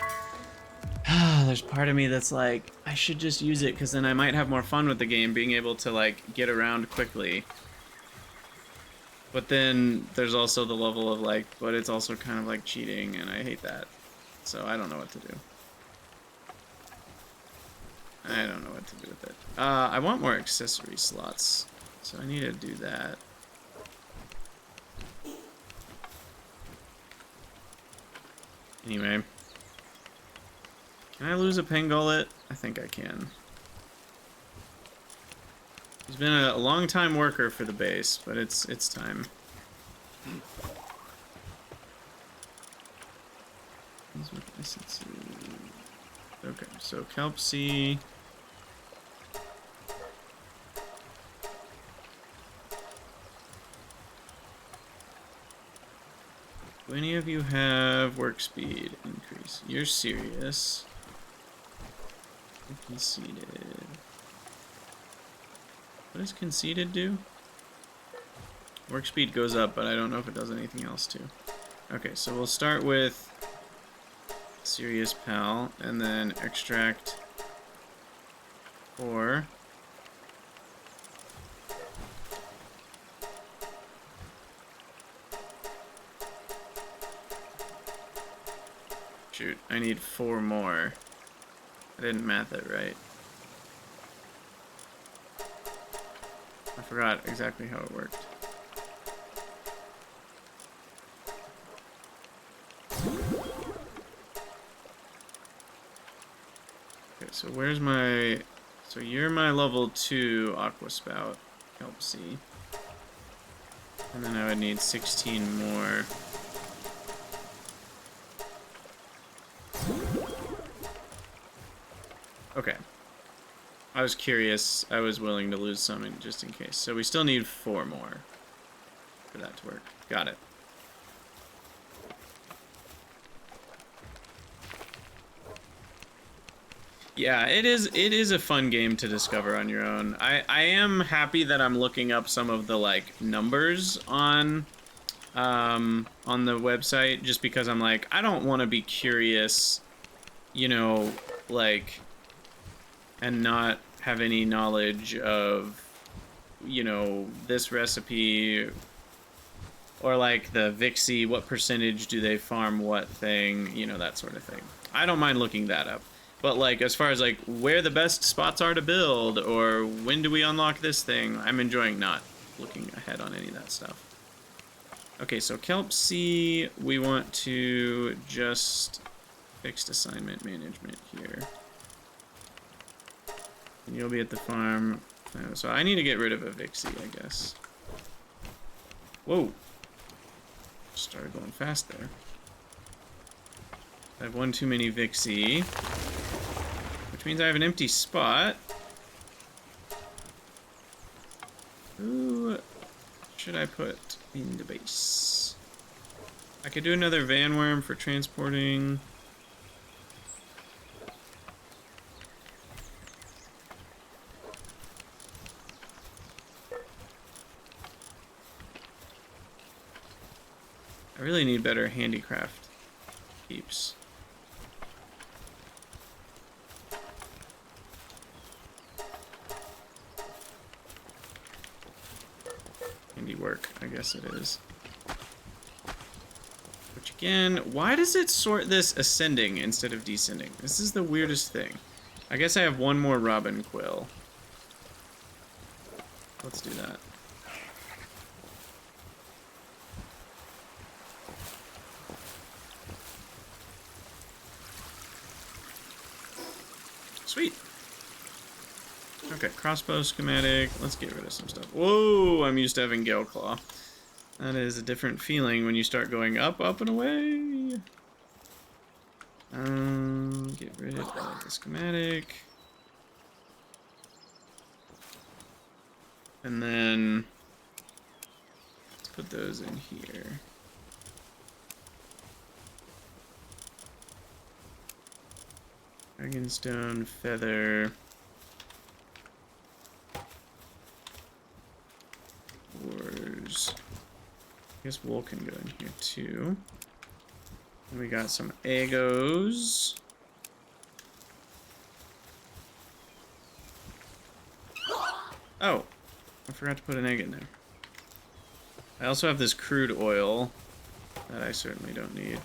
there's part of me that's like, I should just use it because then I might have more fun with the game, being able to, like, get around quickly. But then there's also the level of, like, but it's also kind of like cheating, and I hate that. So I don't know what to do. I don't know what to do with it. I want more accessory slots, so I need to do that. Anyway. Can I lose a Pangolin? I think I can. He's been a long time worker for the base, but it's time. Okay, so Kelp Sea. Do any of you have work speed increase? You're serious. Conceded. What does conceded do? Work speed goes up, but I don't know if it does anything else too. Okay, so we'll start with Serious Pal, and then extract 4. Shoot, I need 4 more. I didn't math it right. I forgot exactly how it worked. Okay, so where's my... So you're my level 2 Aqua Spout. Help see. And then I would need 16 more. Okay. I was curious. I was willing to lose some just in case. So we still need 4 more for that to work. Got it. Yeah, it is a fun game to discover on your own. I am happy that I'm looking up some of the, like, numbers on the website, just because I'm like, I don't want to be curious, you know, like, and not have any knowledge of, you know, this recipe, or like the Vixie, what percentage do they farm what thing, you know, that sort of thing. I don't mind looking that up. But, like, as far as, like, where the best spots are to build, or when do we unlock this thing, I'm enjoying not looking ahead on any of that stuff. Okay, so Kelp Sea, we want to just fixed assignment management here. And you'll be at the farm. So I need to get rid of a Vixie, I guess. Whoa. Started going fast there. I have one too many Vixie. Which means I have an empty spot. Who should I put in the base? I could do another Vanworm for transporting. I really need better handicraft keeps. Handiwork, I guess it is. Which again, why does it sort this ascending instead of descending? This is the weirdest thing. I guess I have one more Robin Quill. Let's do that. Sweet. Okay, crossbow schematic. Let's get rid of some stuff. Whoa, I'm used to having Gale Claw. That is a different feeling when you start going up, up, and away. Get rid of the schematic. And then let's put those in here. Dragonstone, feather. guess wool can go in here too. And we got some egos. Oh, I forgot to put an egg in there. I also have this crude oil that I certainly don't need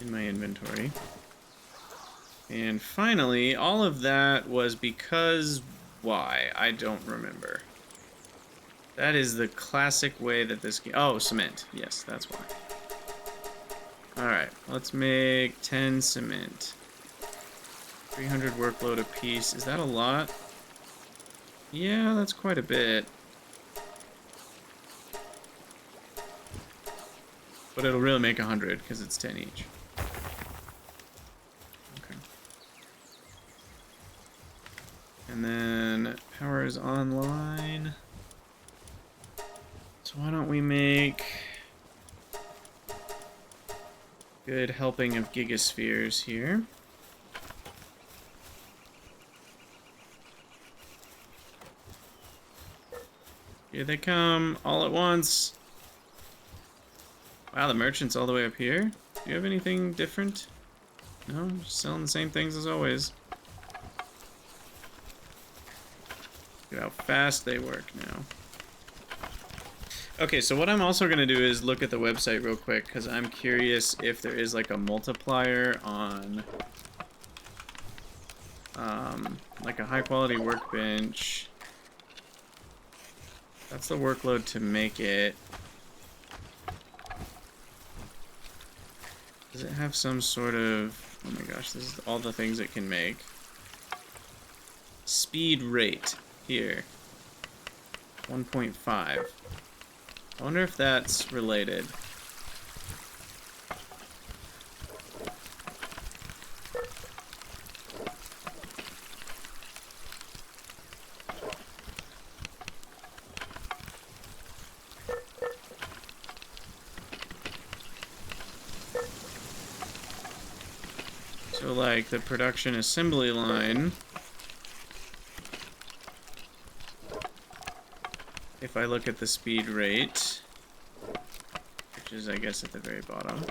in my inventory. And finally, all of that was because why? I don't remember. That is the classic way that this game... Oh, cement. Yes, that's why. Alright, let's make 10 cement. 300 workload apiece. Is that a lot? Yeah, that's quite a bit. But it'll really make 100 because it's 10 each. Okay. And then power is online. So why don't we make good helping of gigaspheres here. Here they come all at once. Wow, the merchant's all the way up here. Do you have anything different? No, just selling the same things as always. Look at how fast they work now. Okay, so what I'm also going to do is look at the website real quick, because I'm curious if there is like a multiplier on like a high quality workbench. That's the workload to make it. Does it have some sort of... Oh my gosh, this is all the things it can make. Speed rate here. 1.5. I wonder if that's related. So like the production assembly line, if I look at the speed rate, which is I guess at the very bottom,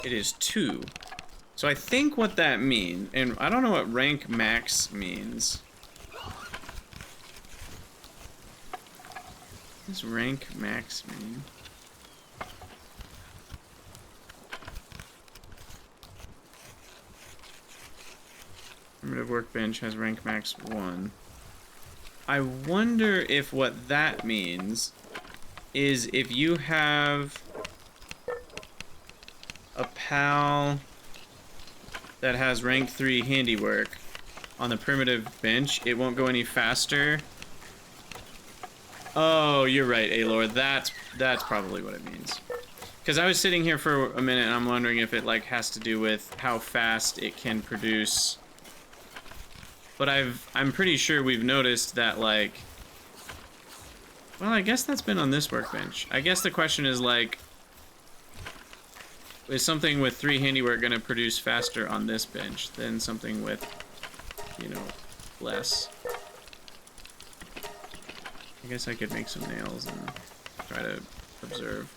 it is 2. So I think what that means, and I don't know what rank max means. What does rank max mean? Primitive workbench has rank max 1. I wonder if what that means is if you have a pal that has rank 3 handiwork on the primitive bench, it won't go any faster. Oh, you're right, Alor. That's probably what it means. Because I was sitting here for a minute and I'm wondering if it like has to do with how fast it can produce. But I'm pretty sure we've noticed that, like... Well, I guess that's been on this workbench. I guess the question is, like... Is something with 3 handiwork going to produce faster on this bench than something with, you know, less? I guess I could make some nails and try to observe.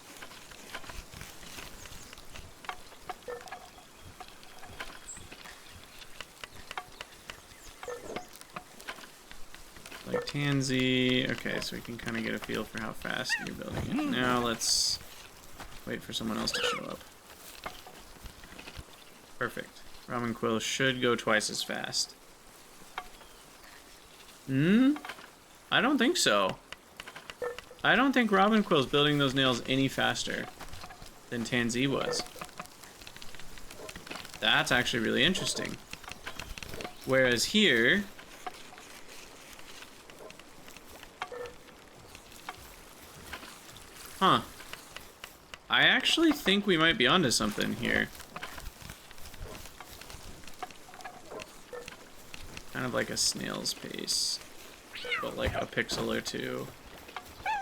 Like Tansy. Okay, so we can kind of get a feel for how fast you're building it. Now let's wait for someone else to show up. Perfect. Ramen Quill should go twice as fast. I don't think so. I don't think Robin Quill's building those nails any faster than Tansy was. That's actually really interesting. Whereas here... Huh. I actually think we might be onto something here. Kind of like a snail's pace, but like a pixel or two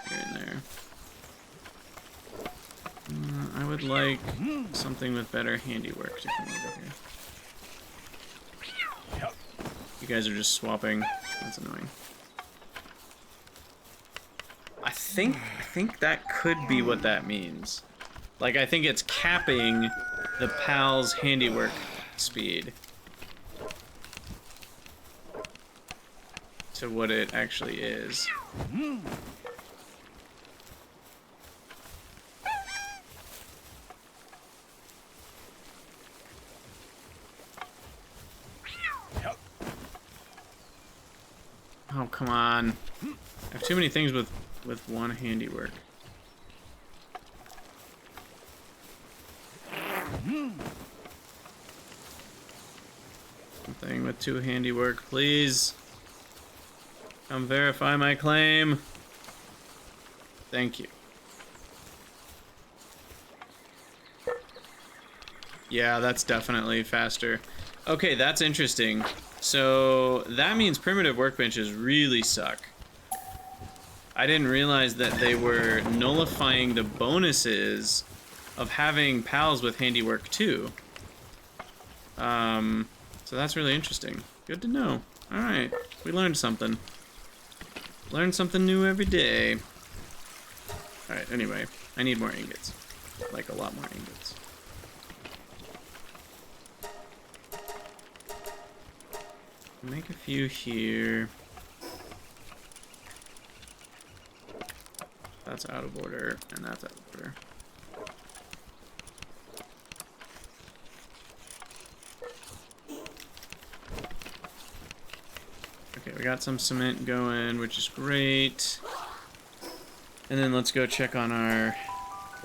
here and there. I would like something with better handiwork to come over here. You guys are just swapping. That's annoying. think that could be what that means. Like, I think it's capping the pal's handiwork speed to what it actually is. Oh, come on. I have too many things with one handiwork. Something with 2 handiwork, please. Come verify my claim. Thank you. Yeah, that's definitely faster. Okay, that's interesting. So that means primitive workbenches really suck. I didn't realize that they were nullifying the bonuses of having pals with handiwork too. So that's really interesting. Good to know. Alright, we learned something. Learn something new every day. Alright, anyway, I need more ingots. Like a lot more ingots. Make a few here. That's out of order, and that's out of order. Okay, we got some cement going, which is great. And then let's go check on our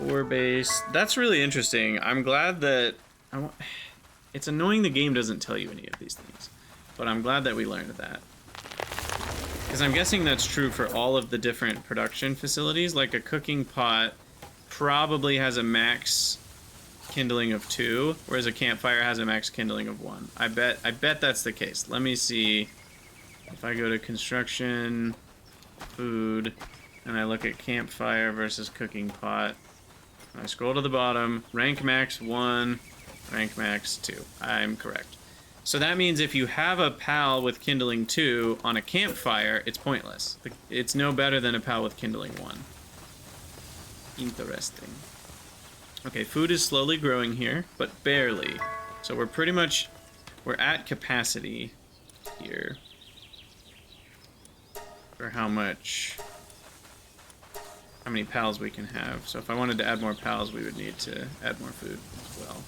ore base. That's really interesting. I'm glad that... It's annoying the game doesn't tell you any of these things. But I'm glad that we learned that. Because I'm guessing that's true for all of the different production facilities. Like a cooking pot probably has a max kindling of 2, whereas a campfire has a max kindling of 1. I bet that's the case. Let me see. If I go to construction, food, and I look at campfire versus cooking pot, I scroll to the bottom, rank max 1, rank max 2. I'm correct. So that means if you have a pal with kindling 2 on a campfire, it's pointless. It's no better than a pal with kindling 1. Interesting. Okay, food is slowly growing here, but barely. So we're at capacity here. For how many pals we can have. So if I wanted to add more pals, we would need to add more food as well.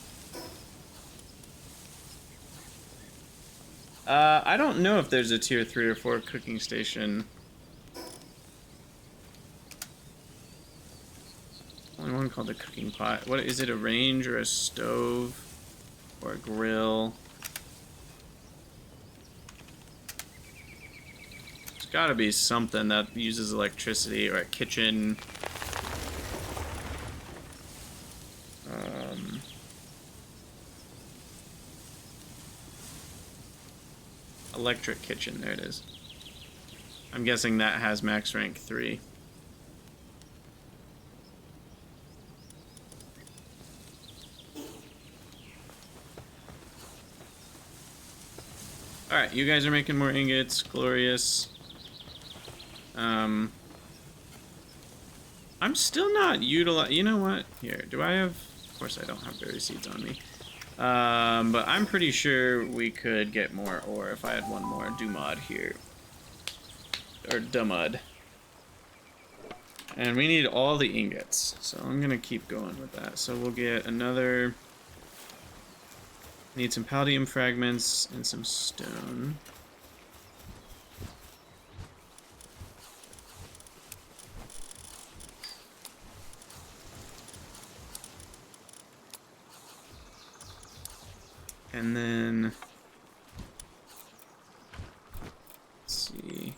I don't know if there's a tier 3 or 4 cooking station. Only one called the cooking pot. What is it, a range or a stove or a grill? There's gotta be something that uses electricity, or a kitchen. Electric kitchen, there it is. I'm guessing that has max rank 3. Alright, you guys are making more ingots. Glorious. I'm still not utilizing... You know what? Here, do I have... Of course I don't have berry seeds on me. But I'm pretty sure we could get more ore if I had one more Dumod here. Or Dumud. And we need all the ingots, so I'm gonna keep going with that. So we'll get another... Need some palladium fragments and some stone. And then, let's see,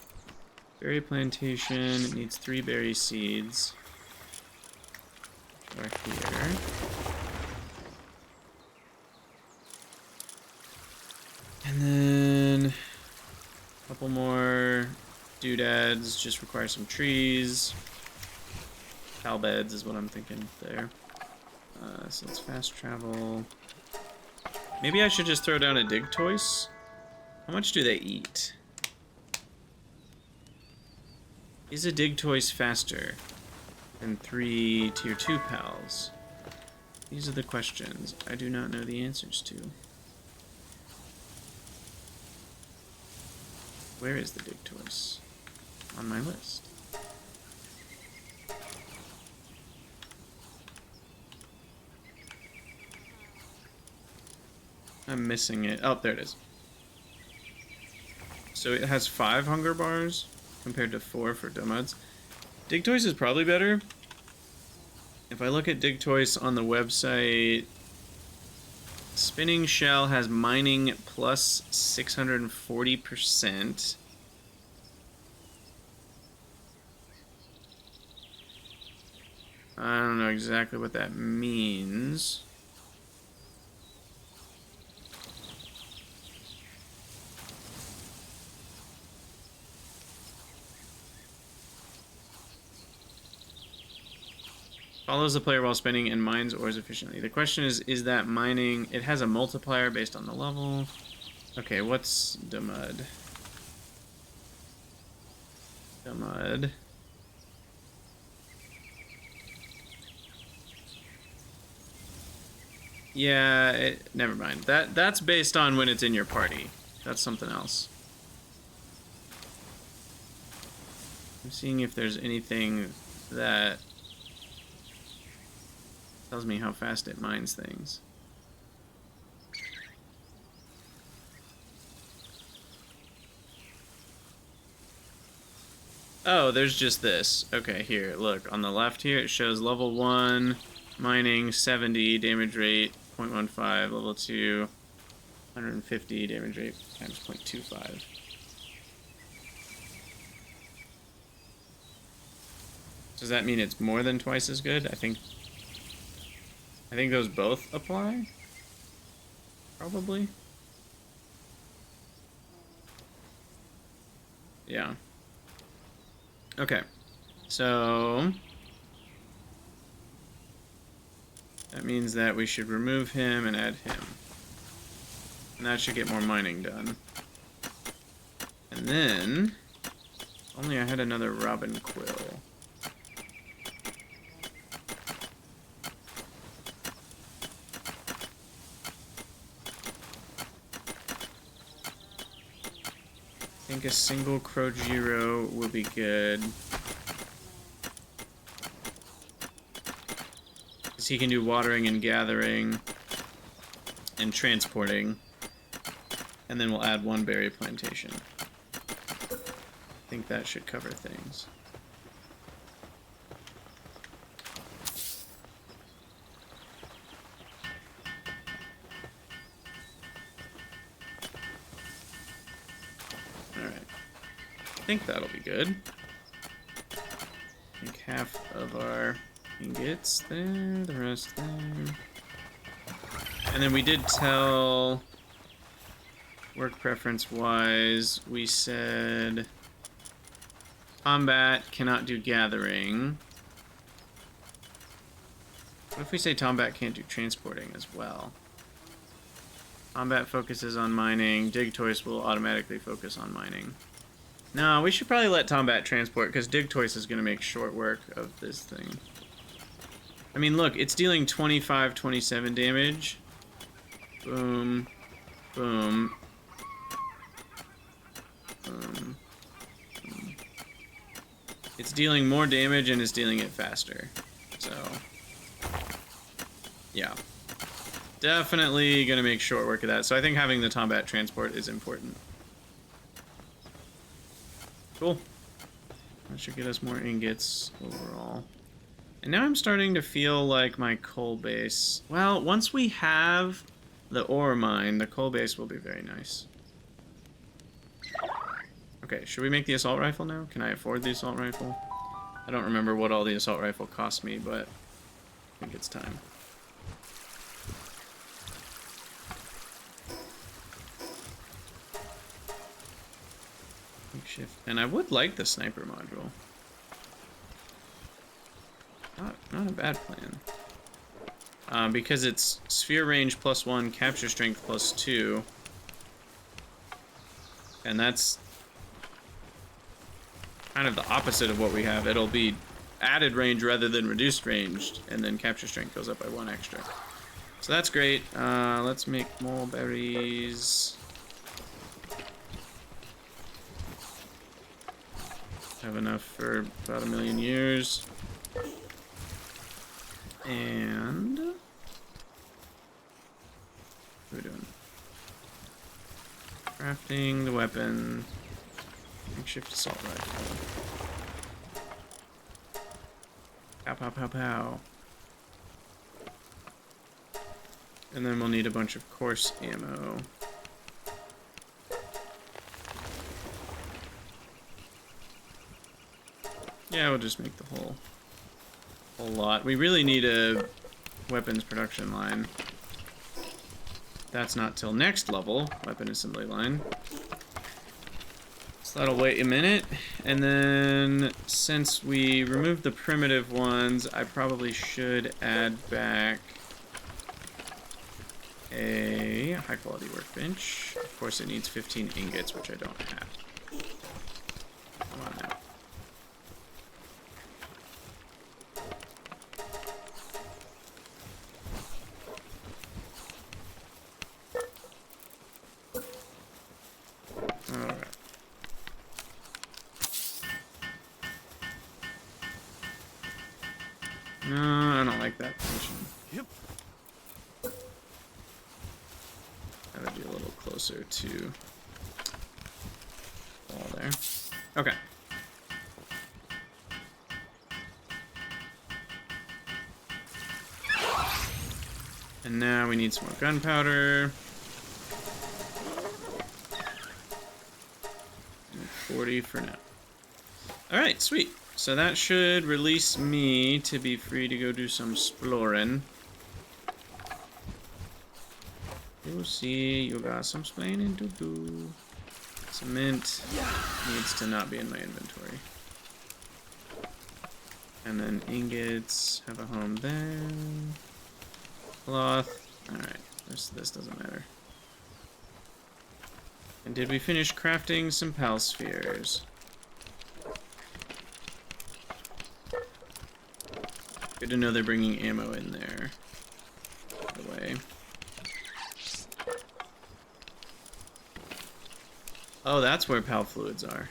berry plantation needs 3 berry seeds. Right here. And then a couple more doodads, just require some trees. Cow beds is what I'm thinking there. So let's fast travel. Maybe I should just throw down a dig toys. How much do they eat? Is a dig toys faster than 3 tier 2 pals? These are the questions I do not know the answers to. Where is the dig toys? On my list. I'm missing it. Oh, there it is. So it has 5 hunger bars compared to 4 for Dummuds. Dig Toys is probably better. If I look at Dig Toys on the website, Spinning Shell has mining plus 640%. I don't know exactly what that means. Follows the player while spinning and mines ores efficiently. The question is that mining... It has a multiplier based on the level. Okay, what's Dumud? Dumud. Yeah, never mind. That's based on when it's in your party. That's something else. I'm seeing if there's anything that tells me how fast it mines things. Oh, there's just this. Okay, here, look. On the left here, it shows level 1, mining, 70, damage rate, 0.15, level 2, 150, damage rate, times 0.25. Does that mean it's more than twice as good? I think those both apply. Probably. Yeah. Okay. So that means that we should remove him and add him. And that should get more mining done. And then, if only I had another Robin Quill. I think a single Krojiro will be good. Because he can do watering and gathering and transporting. And then we'll add 1 berry plantation. I think that should cover things. I think that'll be good. I think half of our ingots there, the rest there. And then we did tell, work preference wise, we said combat cannot do gathering. What if we say combat can't do transporting as well? Combat focuses on mining, dig toys will automatically focus on mining. No, we should probably let Tombat transport, because Dig Toys is going to make short work of this thing. I mean, look, it's dealing 25, 27 damage. Boom. Boom. Boom. Boom. It's dealing more damage and it's dealing it faster. So, yeah. Definitely going to make short work of that. So I think having the Tombat transport is important. Cool. That should get us more ingots overall. And now I'm starting to feel like my coal base... Well, once we have the ore mine, the coal base will be very nice. Okay, should we make the assault rifle now? Can I afford the assault rifle? I don't remember what all the assault rifle cost me, but I think it's time. Makeshift. And I would like the sniper module. Not a bad plan. Because it's sphere range +1, capture strength +2. And that's kind kind of the opposite of what we have. It'll be added range rather than reduced range, and then capture strength goes up by 1 extra. So that's great. Let's make mulberries. Have enough for about 1,000,000 years. And what are we doing? Crafting the weapon. Makeshift assault rifle. Pow, pow, pow, pow. And then we'll need a bunch of coarse ammo. Yeah, we'll just make the whole lot. We really need a weapons production line. That's not till next level, weapon assembly line. So that'll wait a minute. And then, since we removed the primitive ones, I probably should add back a high-quality workbench. Of course, it needs 15 ingots, which I don't have. Come on now. Alright. No, I don't like that position. Yep. That would be a little closer to wall there. Okay. And now we need some more gunpowder. 40 for now. Alright, sweet. So that should release me to be free to go do some exploring. You see, you got some splaining to do. Cement needs to not be in my inventory. And then ingots have a home there. Cloth. Alright, this doesn't matter. And did we finish crafting some pal spheres? Good to know they're bringing ammo in there. By the way. Oh, that's where pal fluids are.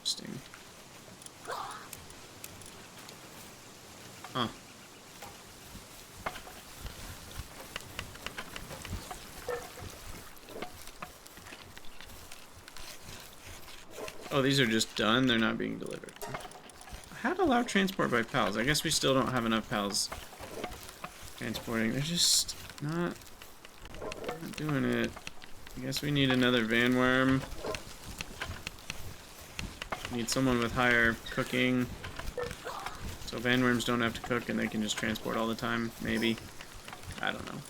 Interesting. Huh. Oh, these are just done? They're not being delivered. I had allowed transport by pals. I guess we still don't have enough pals transporting. They're just not doing it. I guess we need another vanworm. Need someone with higher cooking. So vanworms don't have to cook and they can just transport all the time, maybe. I don't know.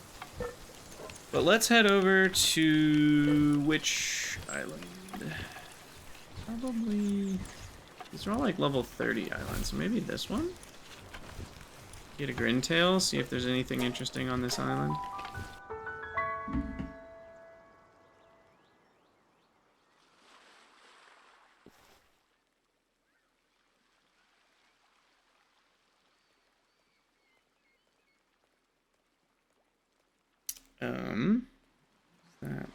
But let's head over to which island? Probably... These are all like level 30 islands, so maybe this one? Get a grintail, see if there's anything interesting on this island. That.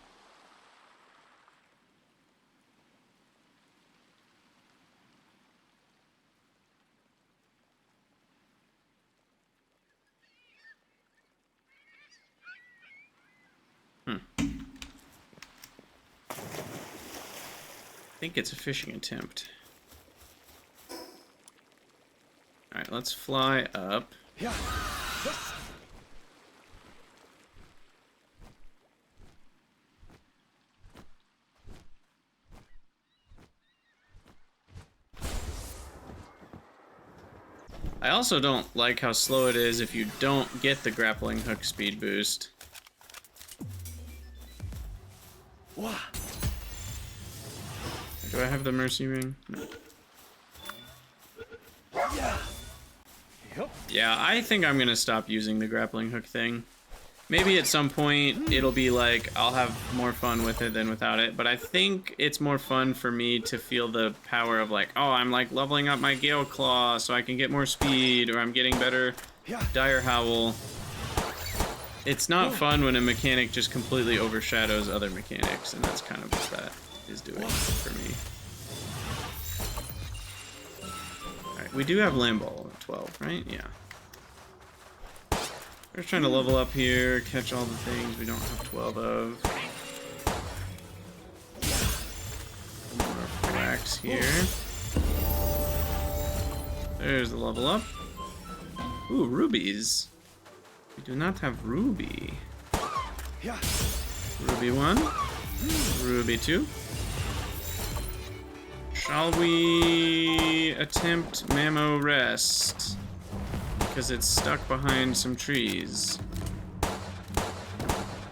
I think it's a fishing attempt. Alright, let's fly up. Yeah. I also don't like how slow it is if you don't get the grappling hook speed boost. Wow. Do I have the mercy ring? No. Yeah. Yep. Yeah, I think I'm gonna stop using the grappling hook thing. Maybe at some point it'll be like I'll have more fun with it than without it, but I think it's more fun for me to feel the power of like, oh, I'm like leveling up my Gale Claw so I can get more speed, or I'm getting better Dire Howl. It's not fun when a mechanic just completely overshadows other mechanics, and that's kind of what that is doing for me. Alright, we do have Lamball at 12, right? Yeah. We're just trying to level up here, catch all the things we don't have 12 of. More wax here. There's the level up. Ooh, rubies. We do not have ruby. Ruby 1. Ruby 2. Shall we attempt Mamo Rest? Because it's stuck behind some trees.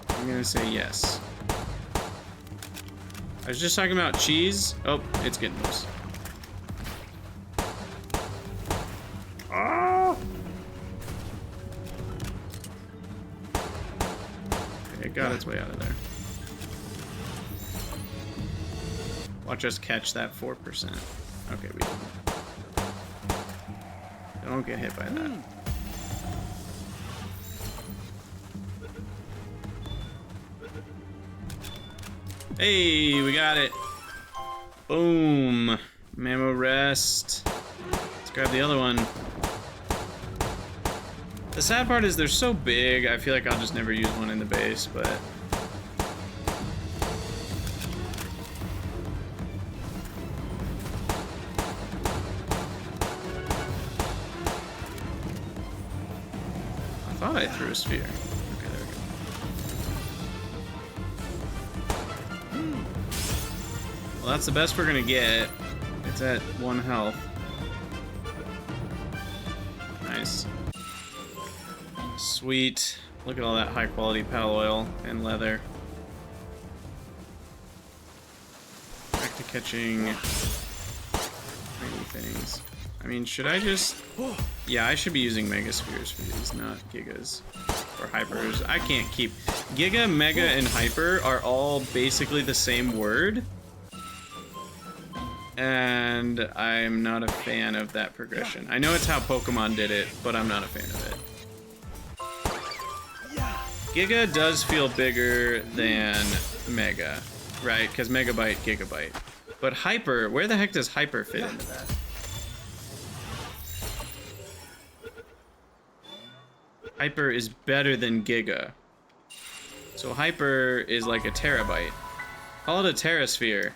I'm gonna say yes. I was just talking about cheese. Oh, it's getting loose. Ah! Okay, it got its way out of there. Watch us catch that 4%. Okay, we didn't. Don't get hit by that. Hey, we got it. Boom. Mamo Rest. Let's grab the other one. The sad part is they're so big, I feel like I'll just never use one in the base, but... I thought I threw a sphere. Okay, there we go. Well, that's the best we're gonna get. It's at 1 health. Nice. Sweet. Look at all that high quality pal oil and leather. Back to catching tiny things. I mean, should I just... Yeah, I should be using Mega Spheres for these, not Gigas. Or Hypers. I can't keep... Giga, Mega, and Hyper are all basically the same word. And I'm not a fan of that progression. I know it's how Pokemon did it, but I'm not a fan of it. Giga does feel bigger than Mega, right? Because Megabyte, Gigabyte. But Hyper, where the heck does Hyper fit into that? Hyper is better than Giga. So Hyper is like a terabyte. Call it a terasphere.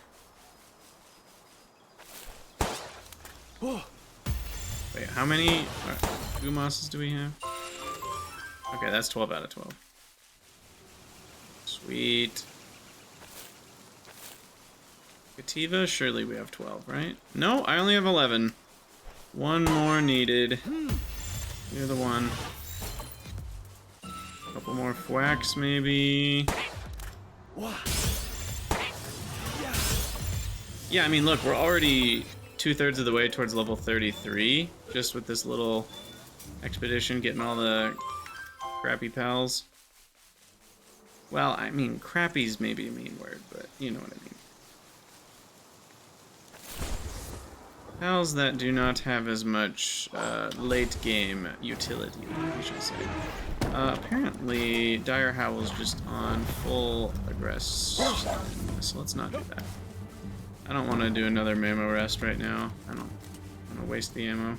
Wait, how many Gumosses do we have? Okay, that's 12 out of 12. Sweet. Kativa, surely we have 12, right? No, I only have 11. One more needed. You're the one. A couple more thwacks, maybe. Yeah, I mean, look, we're already 2/3 of the way towards level 33, just with this little expedition, getting all the crappy pals. Well, I mean, crappy's maybe a mean word, but you know what I mean. Pals that do not have as much late game utility, we shall say. Apparently, Dire Howl's just on full aggression, so let's not do that. I don't want to do another Mamo Rest right now. I don't want to waste the ammo.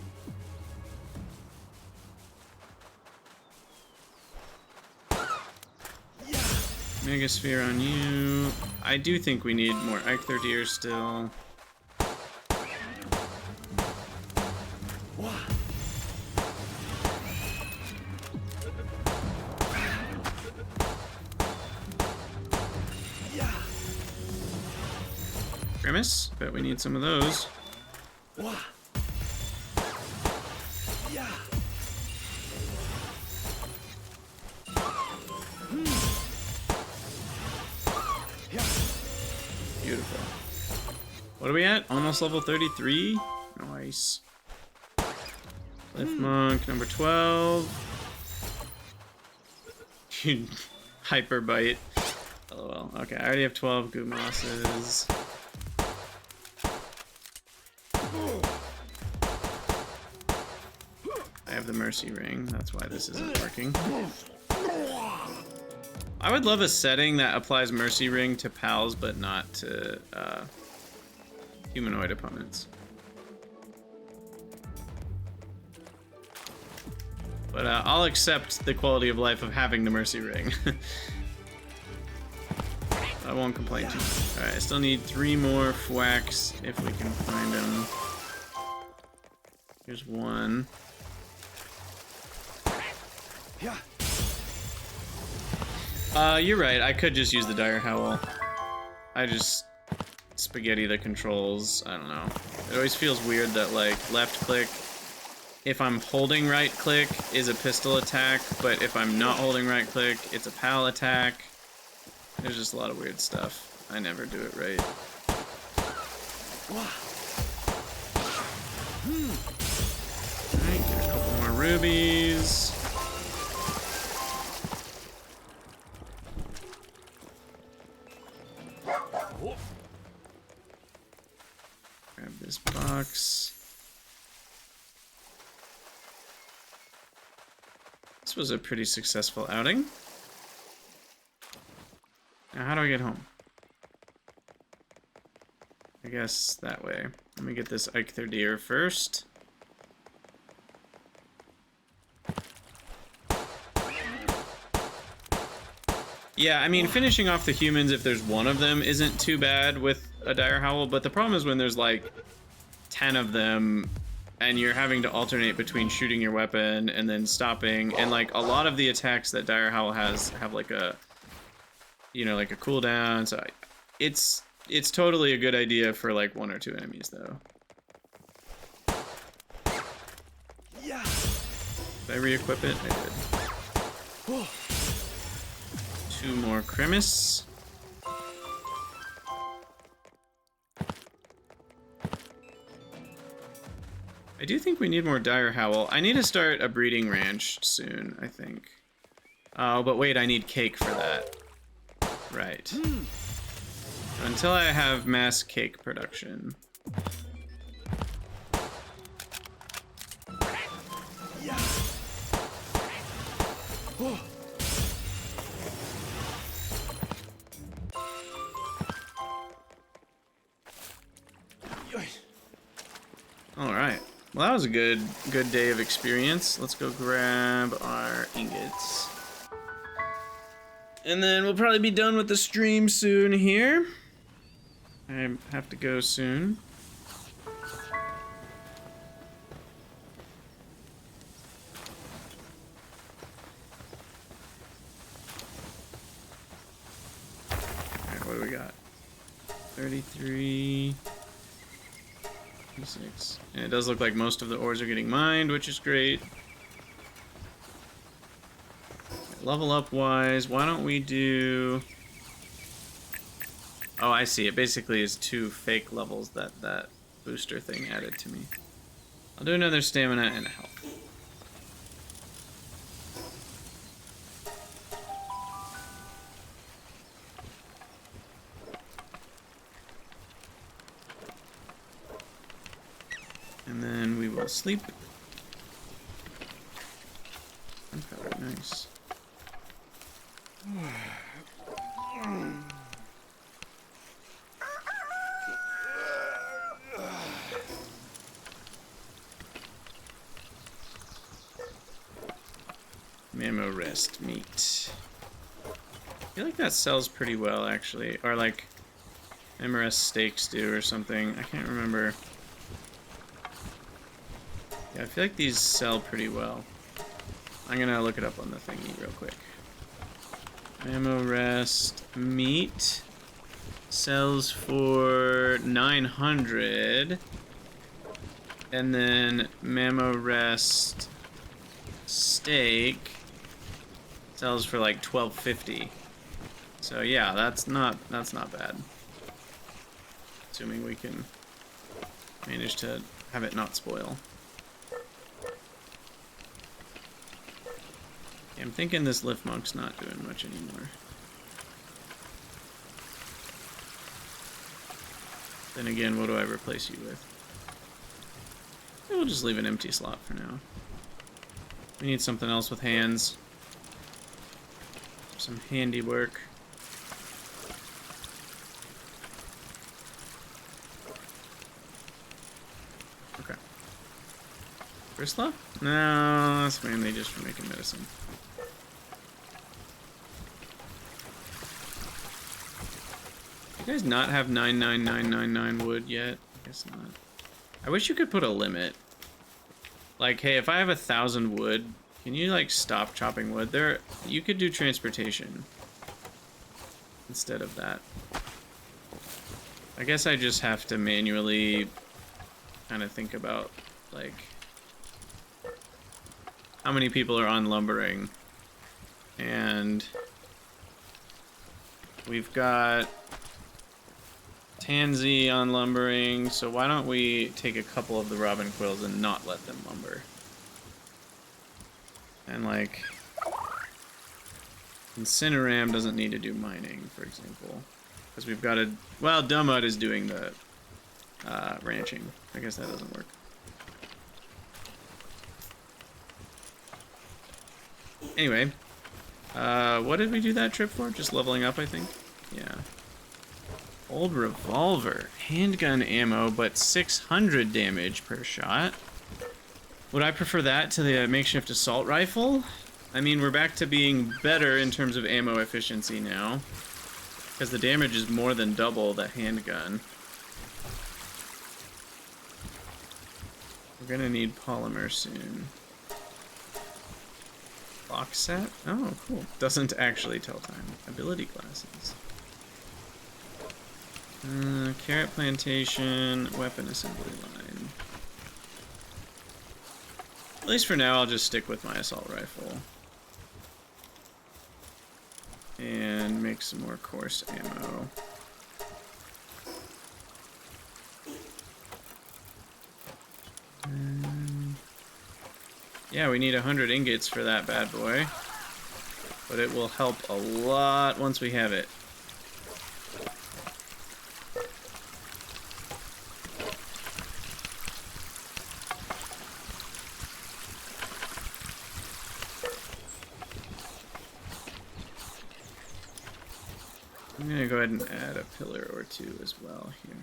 Mega Sphere on you. I do think we need more Eikthyr still. Grimace, bet we need some of those. Beautiful. What are we at? Almost level 33? Nice. Cliff Monk, number 12. Hyper bite. LOL. Okay, I already have 12 goo mosses. I have the mercy ring. That's why this isn't working. I would love a setting that applies mercy ring to pals, but not to humanoid opponents. But I'll accept the quality of life of having the mercy ring. I won't complain too much. Alright, I still need 3 more fwacks if we can find them. Here's one. You're right, I could just use the Dire Howl. I just spaghetti the controls, I don't know. It always feels weird that, like, left click, if I'm holding right click, is a pistol attack, but if I'm not holding right click, it's a pal attack. There's just a lot of weird stuff. I never do it right. Alright, get a couple more rubies. Grab this box. This was a pretty successful outing. Now, how do I get home? I guess that way. Let me get this Eikthyr deer first. Yeah, I mean, finishing off the humans if there's one of them isn't too bad with a Dire Howl, but the problem is when there's like 10 of them and you're having to alternate between shooting your weapon and then stopping, and like a lot of the attacks that Dire Howl has have like a, you know, like a cooldown, so it's totally a good idea for like 1 or 2 enemies though. Yeah. Did I re-equip it? I did. 2 more Krimis. I do think we need more Dire Howl. I need to start a breeding ranch soon, I think. Oh, but wait, I need cake for that. Right. So until I have mass cake production. Yeah. Oh. All right. Well, that was a good day of experience. Let's go grab our ingots. And then we'll probably be done with the stream soon here. I have to go soon. Alright, what do we got? 33... 26. And it does look like most of the ores are getting mined, which is great. Level up wise, why don't we do... Oh, I see. It basically is 2 fake levels that booster thing added to me. I'll do another stamina and health. And then we will sleep. Gunpowder, nice. Mammo rest meat. I feel like that sells pretty well, actually. Or like Mammo rest steaks do or something. I can't remember. Yeah, I feel like these sell pretty well. I'm gonna look it up on the thingy real quick. Mammo rest meat sells for 900, and then Mammo rest steak sells for like 1250. So yeah, that's not bad. Assuming we can manage to have it not spoil. I'm thinking this lift monk's not doing much anymore. Then again, what do I replace you with? We'll just leave an empty slot for now. We need something else with hands. Some handiwork. Okay. Bristla? No, that's mainly just for making medicine. You guys not have 99999 wood yet? I guess not. I wish you could put a limit. Like, hey, if I have 1,000 wood, can you like stop chopping wood? You could do transportation instead of that. I guess I just have to manually kind of think about like how many people are on lumbering, and we've got Tansy on lumbering, so why don't we take a couple of the robin quills and not let them lumber? And like, Incineram doesn't need to do mining, for example, because we've got a, well, Dumud is doing the ranching. I guess that doesn't work. Anyway, what did we do that trip for? Just leveling up, I think? Yeah. Old revolver. Handgun ammo, but 600 damage per shot. Would I prefer that to the makeshift assault rifle? I mean, we're back to being better in terms of ammo efficiency now, because the damage is more than double the handgun. We're gonna need polymer soon. Lock set? Oh, cool. Doesn't actually tell time. Ability glasses. Carrot plantation, weapon assembly line. At least for now, I'll just stick with my assault rifle. And make some more coarse ammo. Yeah, we need 100 ingots for that bad boy. But it will help a lot once we have it. I'm gonna go ahead and add a pillar or two as well here.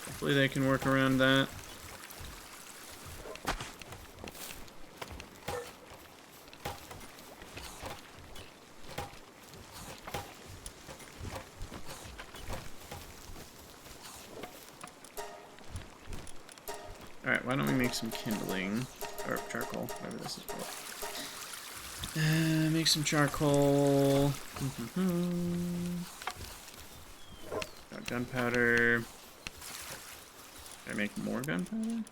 Hopefully they can work around that. Alright, why don't we make some kindling, or charcoal, whatever this is called. Make some charcoal. Got gunpowder. Can I make more gunpowder?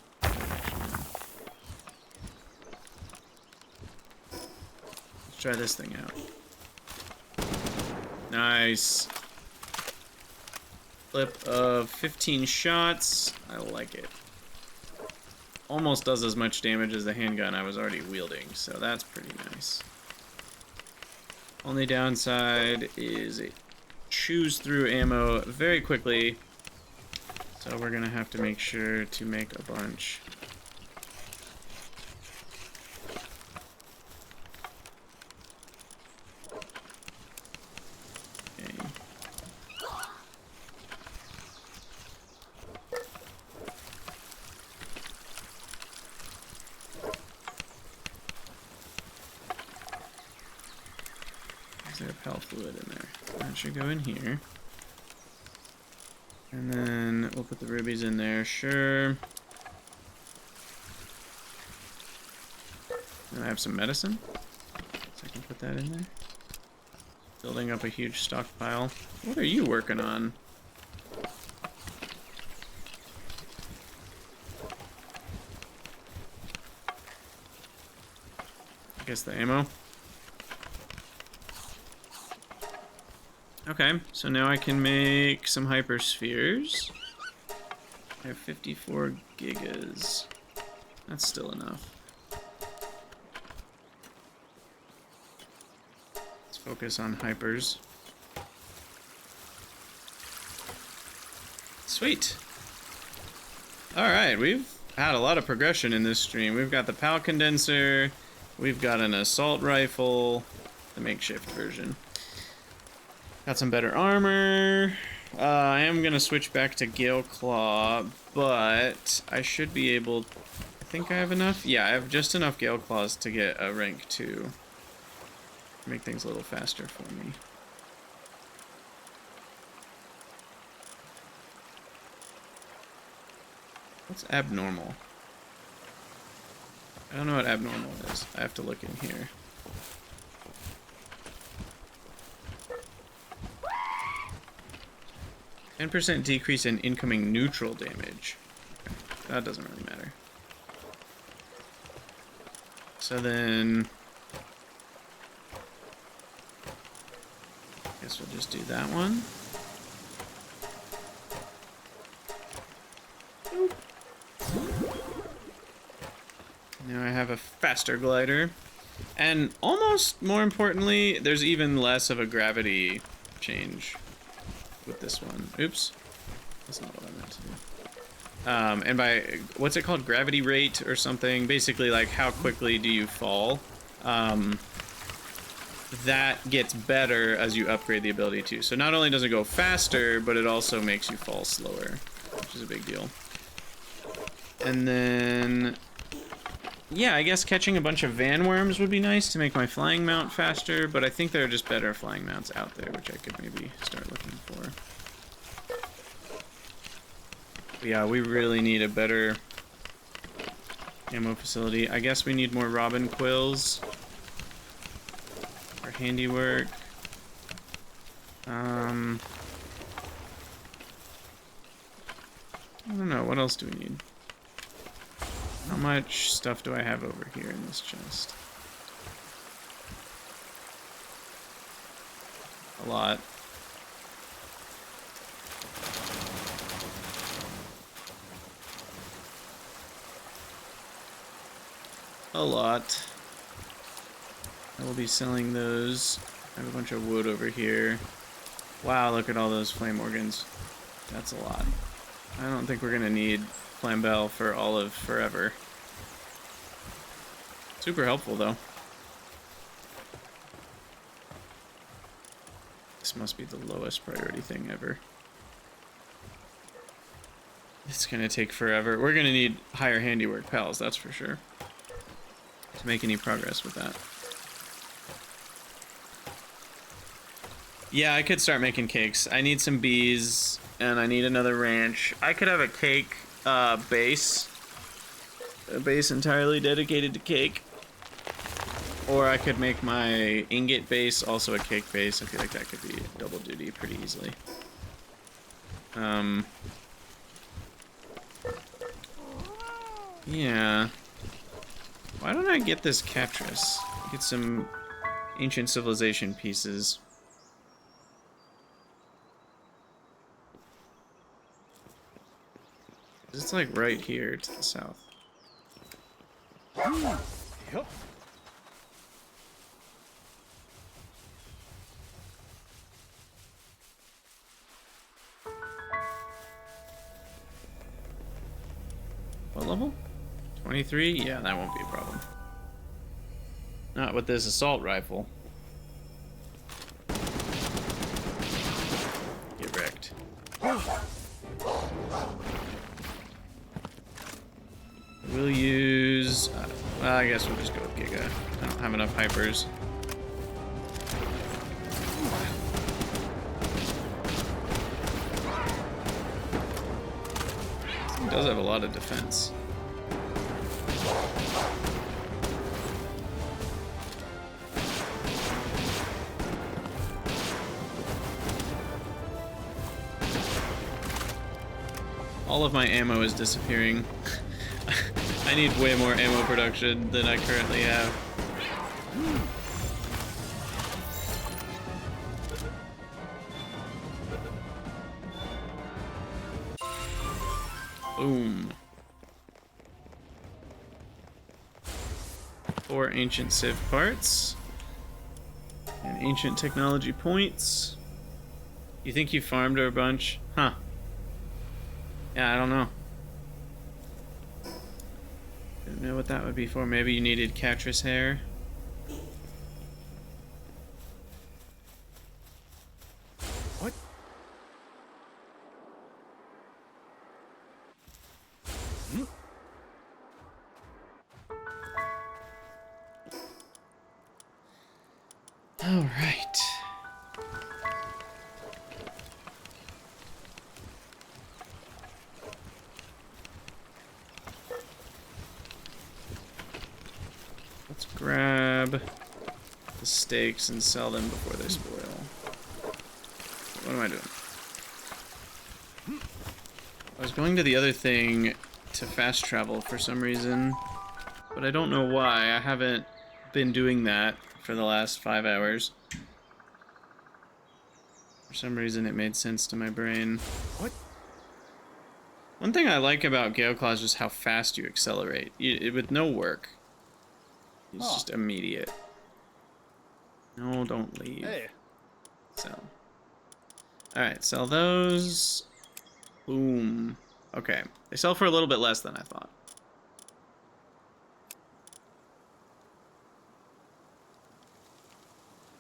Let's try this thing out. Nice. Clip of 15 shots. I like it. Almost does as much damage as the handgun I was already wielding, so that's pretty nice. Only downside is it chews through ammo very quickly. So we're gonna have to make sure to make a bunch. Okay. Is there a pal fluid in there? That should go in here. And then we'll put the rubies in there, sure. And I have some medicine, so I can put that in there. Building up a huge stockpile. What are you working on? I guess the ammo. Okay, so now I can make some hyperspheres. I have 54 gigas. That's still enough. Let's focus on hypers. Sweet. Alright, we've had a lot of progression in this stream. We've got the PAL condenser, we've got an assault rifle, the makeshift version. Got some better armor. I am gonna switch back to Gale Claw, but I should be able... I think I have enough? Yeah, I have just enough Gale Claws to get a rank 2. Make things a little faster for me. What's abnormal? I don't know what abnormal is. I have to look in here. %10 decrease in incoming neutral damage. Okay, that doesn't really matter. So then... guess we'll just do that one. Boop. Now I have a faster glider. And almost more importantly, there's even less of a gravity change with this one. Oops. That's not what I meant to do. And by, what's it called? Gravity rate or something? Basically, like, how quickly do you fall? That gets better as you upgrade the ability too. So not only does it go faster, but it also makes you fall slower, which is a big deal. And then... yeah, I guess catching a bunch of van worms would be nice to make my flying mount faster, but I think there are just better flying mounts out there, which I could maybe start looking for. But yeah, we really need a better ammo facility. I guess we need more robin quills for handiwork. I don't know, what else do we need? How much stuff do I have over here in this chest? A lot. A lot. I will be selling those. I have a bunch of wood over here. Wow, look at all those flame organs. That's a lot. I don't think we're gonna need Flambell for all of forever. Super helpful though. This must be the lowest priority thing ever. It's gonna take forever. We're gonna need higher handiwork pals, that's for sure, to make any progress with that. Yeah, I could start making cakes. I need some bees, and I need another ranch. I could have a cake base. A base entirely dedicated to cake. Or I could make my ingot base also a cake base. I feel like that could be double duty pretty easily. Yeah. Why don't I get this Catris? Get some ancient civilization pieces. It's like right here to the south. Yep. What level? 23? Yeah, that won't be a problem. Not with this assault rifle. Get wrecked. We'll use... well, I guess we'll just go with Giga. I don't have enough hypers. This thing does have a lot of defense. All of my ammo is disappearing. I need way more ammo production than I currently have. Boom. 4 ancient civ parts. And ancient technology points. You think you farmed her a bunch? Huh. Yeah, I don't know. Don't know what that would be for. Maybe you needed Catrice hair. What? All right. Let's grab the steaks and sell them before they spoil. What am I doing? I was going to the other thing to fast travel for some reason, but I don't know why. I haven't been doing that for the last 5 hours. For some reason it made sense to my brain. What? One thing I like about Gale Claw is just how fast you accelerate. With no work. It's just immediate. No, don't leave. Hey. Sell. Alright, sell those. Boom. Okay. They sell for a little bit less than I thought.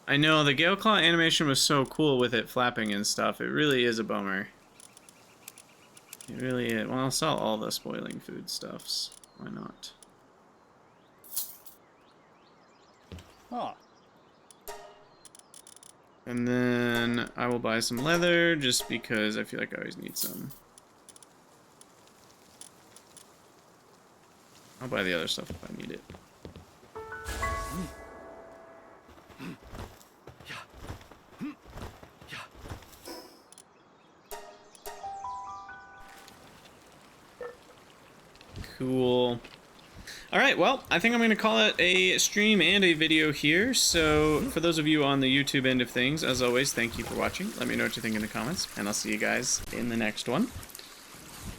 I know, the Gale Claw animation was so cool with it flapping and stuff. It really is a bummer. It really is. Well, I'll sell all the spoiling food stuffs. Why not? Huh. And then I will buy some leather just because I feel like I always need some. I'll buy the other stuff if I need it. Cool. Alright, well, I think I'm going to call it a stream and a video here. So, for those of you on the YouTube end of things, as always, thank you for watching. Let me know what you think in the comments, and I'll see you guys in the next one.